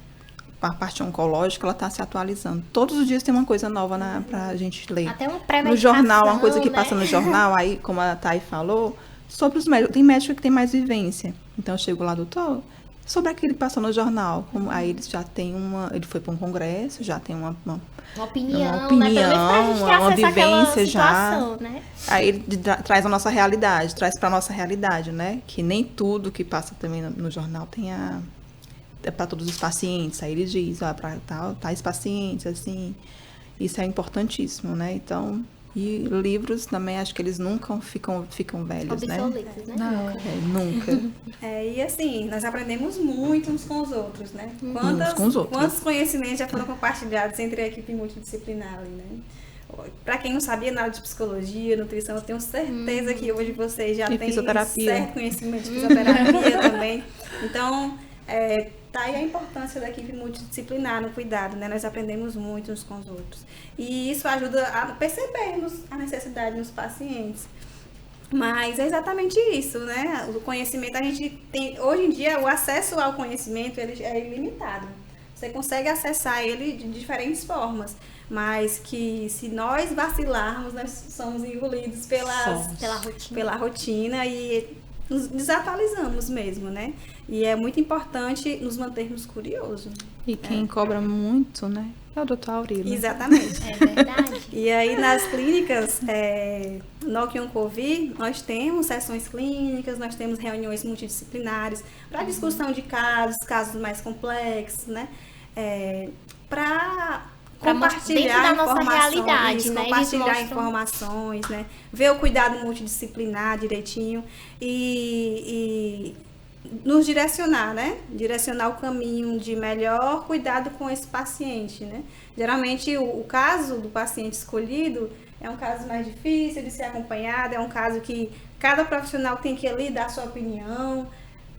parte oncológica, ela está se atualizando. Todos os dias tem uma coisa nova para a gente ler. Até uma pré-medicação, no jornal, uma coisa que né? passa no jornal, aí, como a Thay falou, sobre os médicos. Tem médico que tem mais vivência. Então, eu chego lá, doutor, sobre aquele que passou no jornal. Aí eles já tem ele foi para um congresso, já tem uma opinião, né? Pelo menos pra gente ter uma acesso àquela vivência situação, já. né? Aí ele traz a nossa realidade, traz para a nossa realidade, né? Que nem tudo que passa também no jornal tem é para todos os pacientes. Aí ele diz, para tais pacientes, assim. Isso é importantíssimo, né? Então, e livros também, acho que eles nunca ficam velhos, né? Obsoletos, né? Não. Nunca. E assim, nós aprendemos muito uns com os outros, né? Uns com os outros. Quantos conhecimentos já foram compartilhados entre a equipe multidisciplinar, né? Para quem não sabia nada de psicologia, nutrição, eu tenho certeza que hoje vocês já têm certo conhecimento de fisioterapia também. Então, tá aí a importância da equipe multidisciplinar no cuidado, né? Nós aprendemos muito uns com os outros. E isso ajuda a percebermos a necessidade nos pacientes. Mas é exatamente isso, né? O conhecimento, a gente tem... Hoje em dia, o acesso ao conhecimento ele é ilimitado. Você consegue acessar ele de diferentes formas. Mas que se nós vacilarmos, nós somos engolidos pela rotina e nos desatualizamos mesmo, né? E é muito importante nos mantermos curiosos. E quem cobra muito, né? É o doutor Aurélio. Exatamente. É verdade. E aí nas clínicas, NOC e Oncovi, nós temos sessões clínicas, nós temos reuniões multidisciplinares para discussão de casos mais complexos, né? Para compartilhar informações, né? Compartilhar informações, né? Ver o cuidado multidisciplinar direitinho e nos direcionar, né? Direcionar o caminho de melhor cuidado com esse paciente, né? Geralmente o caso do paciente escolhido é um caso mais difícil de ser acompanhado, é um caso que cada profissional tem que ali dar sua opinião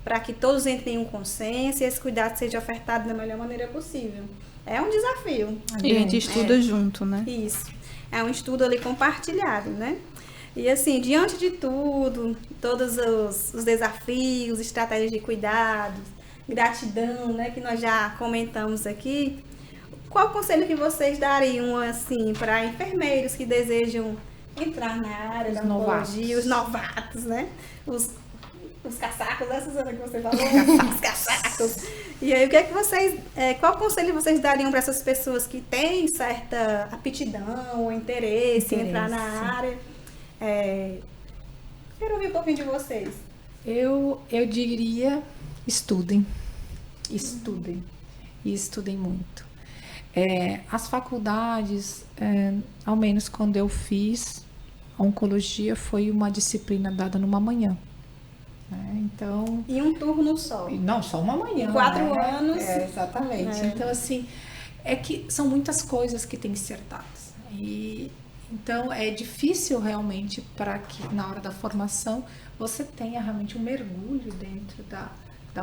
para que todos entrem em um consenso e esse cuidado seja ofertado da melhor maneira possível. É um desafio. E a gente estuda junto, né? Isso. É um estudo ali compartilhado, né? E assim, diante de tudo, todos os desafios, estratégias de cuidados, gratidão, né, que nós já comentamos aqui, qual conselho que vocês dariam, assim, para enfermeiros que desejam entrar na área da oncologia, os novatos, né? Os caçacos, né, Suzana, que você falou? Os caçacos. E aí, qual conselho vocês dariam para essas pessoas que têm certa aptidão ou interesse em entrar na área? Quero ouvir um pouquinho de vocês. Eu diria, estudem e estudem muito. As faculdades, ao menos quando eu fiz, a oncologia foi uma disciplina dada numa manhã. Então, e um turno só. Não, só uma manhã. 4 anos. Exatamente. Então, assim, é que são muitas coisas que têm que ser dadas. Então, é difícil realmente para que na hora da formação você tenha realmente um mergulho dentro da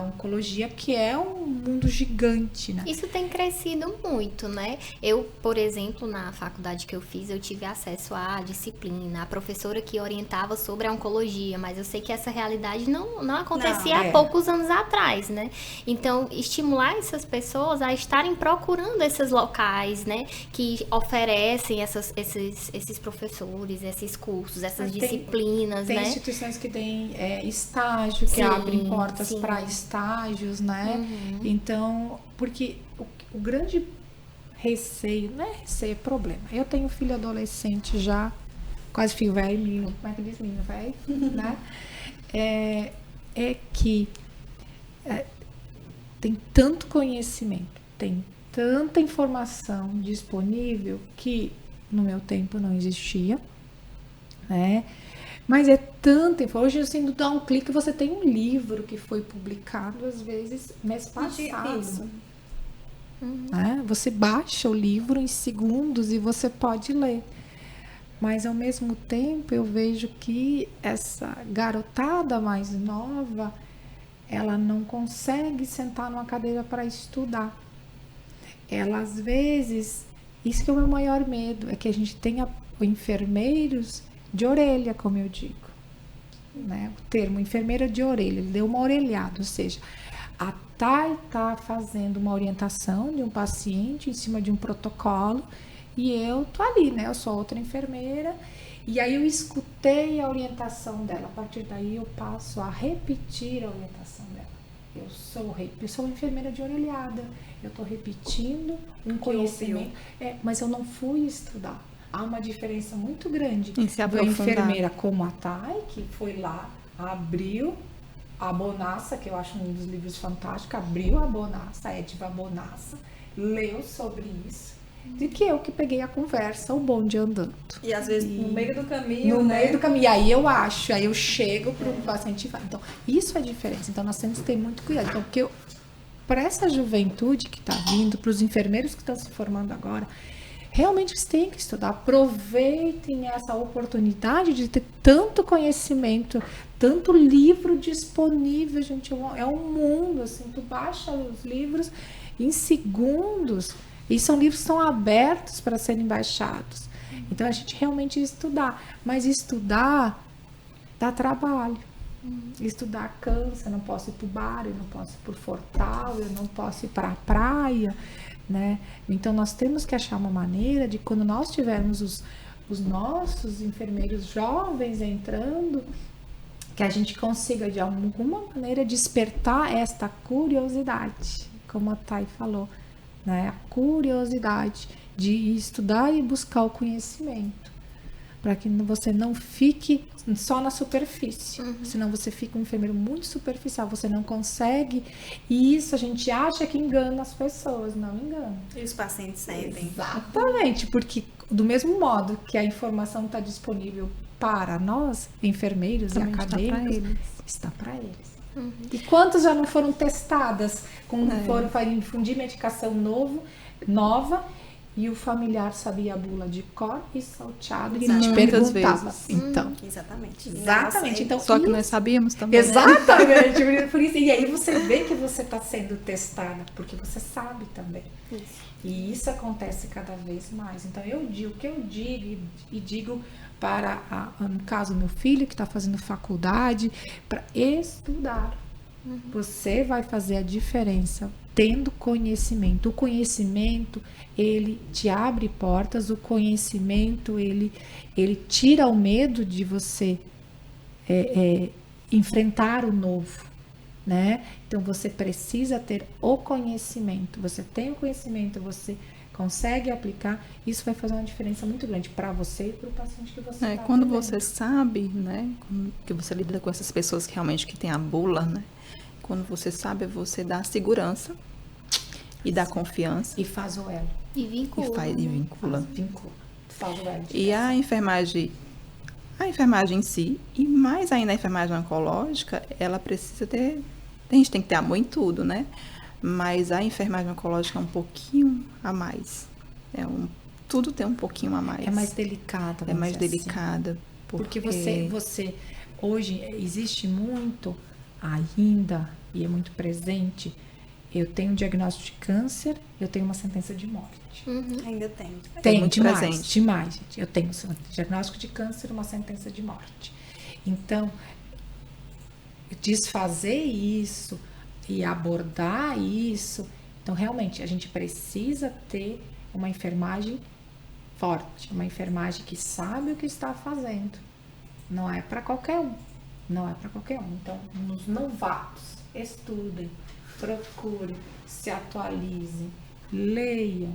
oncologia, que é um mundo gigante, né? Isso tem crescido muito, né? Eu, por exemplo, na faculdade que eu fiz, eu tive acesso à disciplina, a professora que orientava sobre a oncologia, mas eu sei que essa realidade não acontecia há poucos anos atrás, né? Então, estimular essas pessoas a estarem procurando esses locais, né? Que oferecem esses professores, esses cursos, essas disciplinas, tem né? Tem instituições que têm estágio, que abrem portas para estágios, né? Então, porque o grande receio, não é receio, é problema. Eu tenho filho adolescente já, quase filho velho, menino, como é que diz menino velho, né? Que tem tanto conhecimento, tem tanta informação disponível que no meu tempo não existia, né? Mas é tanta informação. Hoje, assim, dá um clique, você tem um livro que foi publicado, às vezes, mês passado. Isso. Né? Você baixa o livro em segundos e você pode ler. Mas, ao mesmo tempo, eu vejo que essa garotada mais nova, ela não consegue sentar numa cadeira para estudar. Ela, às vezes, isso que é o meu maior medo, é que a gente tenha enfermeiros de orelha, como eu digo, né? O termo enfermeira de orelha, ele deu uma orelhada, ou seja, A Thay está fazendo uma orientação de um paciente em cima de um protocolo e eu tô ali, né? Eu sou outra enfermeira e aí eu escutei a orientação dela. A partir daí eu passo a repetir a orientação dela. Eu sou enfermeira de orelhada. Eu estou repetindo um conhecimento, mas eu não fui estudar. Há uma diferença muito grande em se da aprofundar. enfermeira como a Thay, que foi lá, abriu a Bonassa, que eu acho um dos livros fantásticos, abriu a Bonassa, a Ediva Bonassa, leu sobre isso, de que eu que peguei a conversa, o bonde andando. E às vezes no meio do caminho, No meio do caminho, aí eu chego para o paciente e falo. Então, isso é a diferença. Então, nós temos que ter muito cuidado. Então, porque para essa juventude que está vindo, para os enfermeiros que estão se formando agora, realmente eles têm que estudar. Aproveitem essa oportunidade de ter tanto conhecimento, tanto livro disponível, gente. É um mundo, assim, tu baixa os livros em segundos e são livros que estão abertos para serem baixados. Então, a gente realmente estudar. Mas estudar dá trabalho. Estudar cansa, eu não posso ir para o bar, eu não posso ir para o Fortal, eu não posso ir para a praia, né? Então nós temos que achar uma maneira de, quando nós tivermos os nossos enfermeiros jovens entrando, que a gente consiga de alguma maneira despertar esta curiosidade, como a Thay falou, né? A curiosidade de estudar e buscar o conhecimento, para que você não fique só na superfície, senão você fica um enfermeiro muito superficial, você não consegue, e isso a gente acha que engana as pessoas, não engana. E os pacientes sentem. Exatamente, porque do mesmo modo que a informação está disponível para nós, enfermeiros também e acadêmicos, está para eles. está para eles. E quantas já não foram testadas, foram para infundir medicação nova, e o familiar sabia a bula de cor e salteado, e te Muitas perguntava. vezes. Então, Exatamente. Então, Só que nós sabíamos também. exatamente, por isso. E aí você vê que você está sendo testada, porque você sabe também. E isso acontece cada vez mais. Então, eu digo o que eu digo, e digo para, no caso, meu filho que está fazendo faculdade, para estudar. Você vai fazer a diferença tendo conhecimento. O conhecimento, ele te abre portas, o conhecimento, ele tira o medo de você enfrentar o novo, né? Então, você precisa ter o conhecimento. Você tem o conhecimento, você consegue aplicar, isso vai fazer uma diferença muito grande para você e para o paciente que você está Quando atendendo. você sabe, né, que você lida com essas pessoas que realmente que têm a bula, né? Quando você sabe, você dá segurança e dá confiança. E faz o elo. E vincula. E vincula. Faz o elo. E a enfermagem em si, e mais ainda a enfermagem oncológica, ela precisa ter... A gente tem que ter amor em tudo, né? Mas a enfermagem oncológica é um pouquinho a mais. Tudo tem um pouquinho a mais. É mais delicada. É mais vamos dizer delicada. assim. Porque você hoje existe muito ainda, e é muito presente, eu tenho um diagnóstico de câncer, eu tenho uma sentença de morte. Ainda tem. Tem muito demais, presente. demais, gente. Eu tenho um diagnóstico de câncer, uma sentença de morte. Então, desfazer isso e abordar isso, então realmente a gente precisa ter uma enfermagem forte, uma enfermagem que sabe o que está fazendo. Não é para qualquer um. Não é para qualquer um. Então, nos novatos, estudem, procurem, se atualizem, leiam.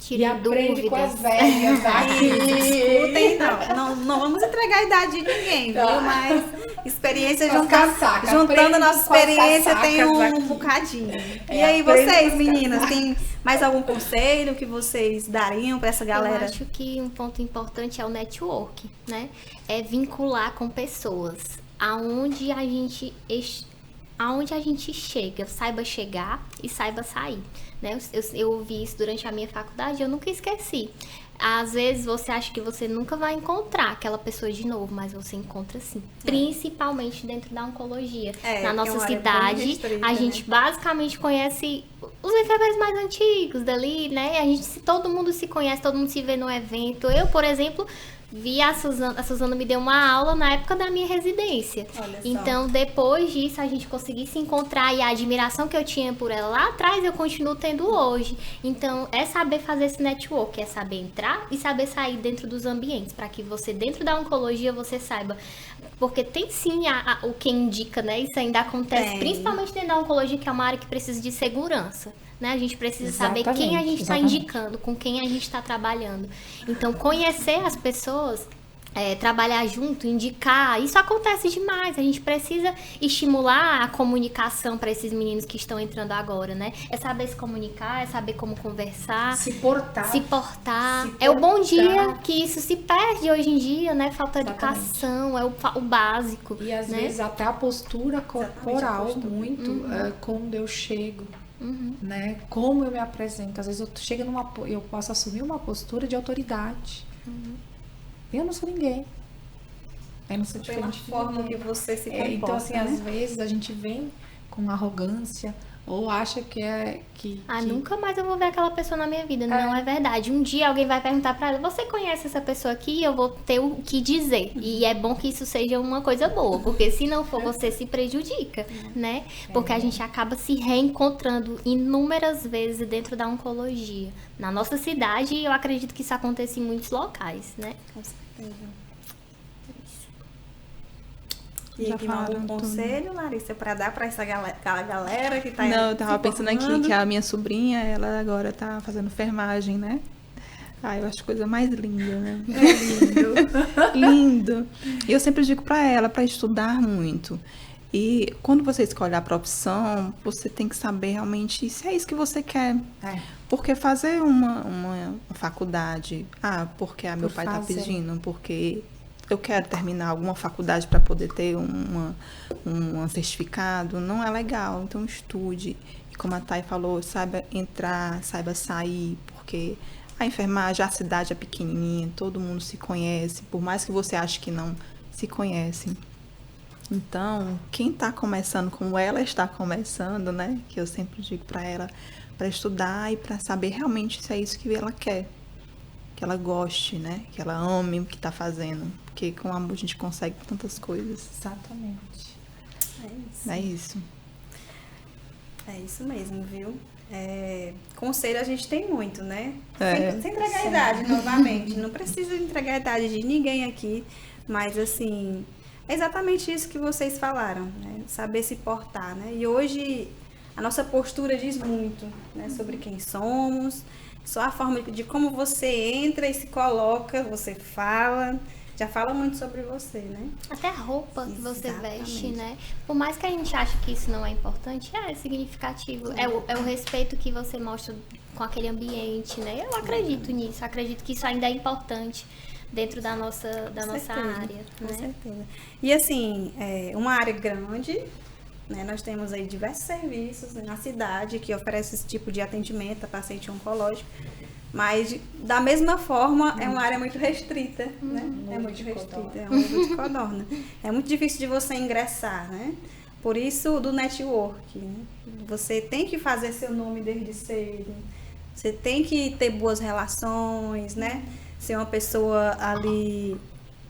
Tirem e aprende com as dúvidas. velhas aqui. Escutem, não vamos entregar a idade de ninguém, viu? Mas experiência, Com as caçacas, juntando a aprende nossa com as experiência, tem caçacas um aqui. bocadinho. E É, aí, aprende com vocês, as meninas, caçacas. tem mais algum conselho que vocês dariam para essa galera? Eu acho que um ponto importante é o network, né? É vincular com pessoas. Aonde a gente chega, saiba chegar e saiba sair, né? Eu ouvi isso durante a minha faculdade e eu nunca esqueci. Às vezes você acha que você nunca vai encontrar aquela pessoa de novo, mas você encontra sim. Principalmente dentro da oncologia. Na nossa uma área bem cidade, restrita, a gente né? basicamente conhece os enfermeiros mais antigos dali, né? Todo mundo se conhece, todo mundo se vê no evento. Eu, por exemplo, vi a Suzana me deu uma aula na época da minha residência. Olha só. Então, depois disso, a gente conseguir se encontrar e a admiração que eu tinha por ela lá atrás, eu continuo tendo hoje. Então, é saber fazer esse network, é saber entrar e saber sair dentro dos ambientes, para que você, dentro da oncologia, você saiba. Porque tem sim o que indica, né? Isso ainda acontece, principalmente dentro da oncologia, que é uma área que precisa de segurança. Né? A gente precisa saber quem a gente está indicando, com quem a gente está trabalhando. Então, conhecer as pessoas, trabalhar junto, indicar, isso acontece demais. A gente precisa estimular a comunicação para esses meninos que estão entrando agora, né? É saber se comunicar, é saber como conversar. Se portar. É o bom dia que isso se perde hoje em dia, né? Falta educação, é o básico. E às vezes até a postura corporal, muito, quando eu chego. Né? Como eu me apresento. Às vezes eu posso assumir uma postura de autoridade. Eu não sou ninguém. Eu não sou diferente pela forma que você se comporta. Então, assim, né? às vezes a gente vem com arrogância ou acha que é que nunca mais eu vou ver aquela pessoa na minha vida. Não é verdade. Um dia alguém vai perguntar pra ela: você conhece essa pessoa aqui? Eu vou ter o que dizer. E é bom que isso seja uma coisa boa, porque se não for, você se prejudica, né? Porque a gente acaba se reencontrando inúmeras vezes dentro da oncologia. Na nossa cidade, eu acredito que isso acontece em muitos locais, né? Com certeza. E aqui um conselho, Larissa, para dar para aquela galera que tá aí? Não, eu tava pensando aqui que a minha sobrinha, ela agora tá fazendo enfermagem, né? Eu acho coisa mais linda, né? É lindo. Lindo. E eu sempre digo para ela para estudar muito. E quando você escolhe a profissão, você tem que saber realmente se é isso que você quer. Porque fazer uma faculdade, porque meu pai tá pedindo, porque eu quero terminar alguma faculdade para poder ter um certificado, não é legal. Então, estude. E como a Thay falou, saiba entrar, saiba sair, porque a enfermagem, a cidade é pequenininha, todo mundo se conhece, por mais que você ache que não, se conhece. Então, quem está começando como ela está começando, né? Que eu sempre digo para ela, para estudar e para saber realmente se é isso que ela quer. Que ela goste, né? Que ela ame o que está fazendo. Porque com amor a gente consegue tantas coisas. Exatamente. É isso. É isso mesmo, viu? Conselho a gente tem muito, né? Sem entregar a idade, novamente. Não precisa entregar a idade de ninguém aqui. Mas, assim, é exatamente isso que vocês falaram, né? Saber se portar, né? E hoje a nossa postura diz muito, né? Sobre quem somos. Só a forma de como você entra e se coloca, você fala, já fala muito sobre você, né? Até a roupa que você veste, né? Por mais que a gente ache que isso não é importante, é significativo. É o respeito que você mostra com aquele ambiente, né? Eu acredito nisso, acredito que isso ainda é importante dentro da nossa área. Com certeza. E assim, uma área grande, né? Nós temos aí diversos serviços na cidade que oferecem esse tipo de atendimento a paciente oncológico, mas da mesma forma é uma área muito restrita, né? É muito restrita, é uma luva de codorna. É muito difícil de você ingressar, né? Por isso do network, né? Você tem que fazer seu nome desde cedo, você tem que ter boas relações, né? Ser uma pessoa ali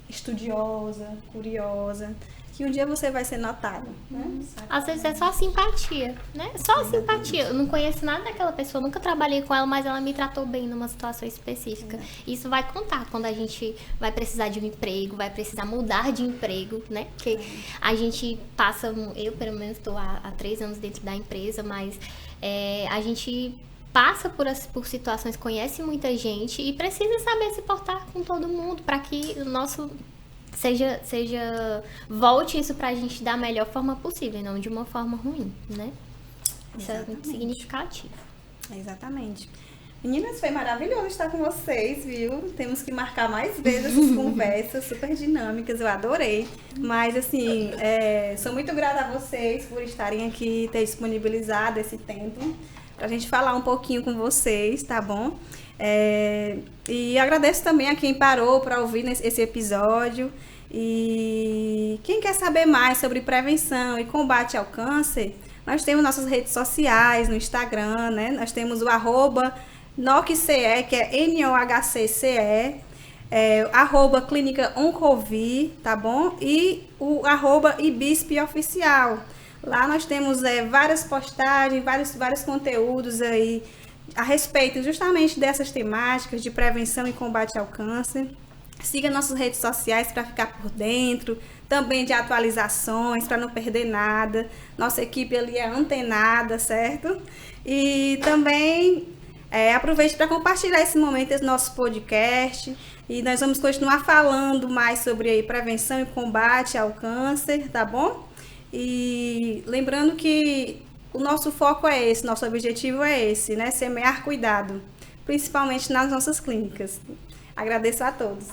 estudiosa, curiosa, que um dia você vai ser notado, né? Às vezes é só simpatia, né? Só simpatia. Eu não conheço nada daquela pessoa, nunca trabalhei com ela, mas ela me tratou bem numa situação específica. Isso vai contar quando a gente vai precisar de um emprego, vai precisar mudar de emprego, né? Porque a gente passa, eu pelo menos estou há 3 anos dentro da empresa, mas a gente passa por situações, conhece muita gente e precisa saber se portar com todo mundo para que o nosso volte isso pra gente da melhor forma possível, não de uma forma ruim, né? Isso é muito significativo. Exatamente. Meninas, foi maravilhoso estar com vocês, viu? Temos que marcar mais vezes essas conversas super dinâmicas, eu adorei. Mas, assim, sou muito grata a vocês por estarem aqui, ter disponibilizado esse tempo pra gente falar um pouquinho com vocês, tá bom? E agradeço também a quem parou para ouvir esse episódio. E quem quer saber mais sobre prevenção e combate ao câncer, nós temos nossas redes sociais no Instagram, né? Nós temos o @NOHCE, que é NOHCCE. @Clínica Oncovi, tá bom? E o @IBISP-oficial. Lá nós temos várias postagens, vários conteúdos aí a respeito justamente dessas temáticas de prevenção e combate ao câncer. Siga nossas redes sociais para ficar por dentro, também de atualizações, para não perder nada. Nossa equipe ali é antenada, certo? E também aproveite para compartilhar esse momento, esse nosso podcast. E nós vamos continuar falando mais sobre aí, prevenção e combate ao câncer, tá bom? E lembrando que o nosso foco é esse, nosso objetivo é esse, né? Semear cuidado, principalmente nas nossas clínicas. Agradeço a todos.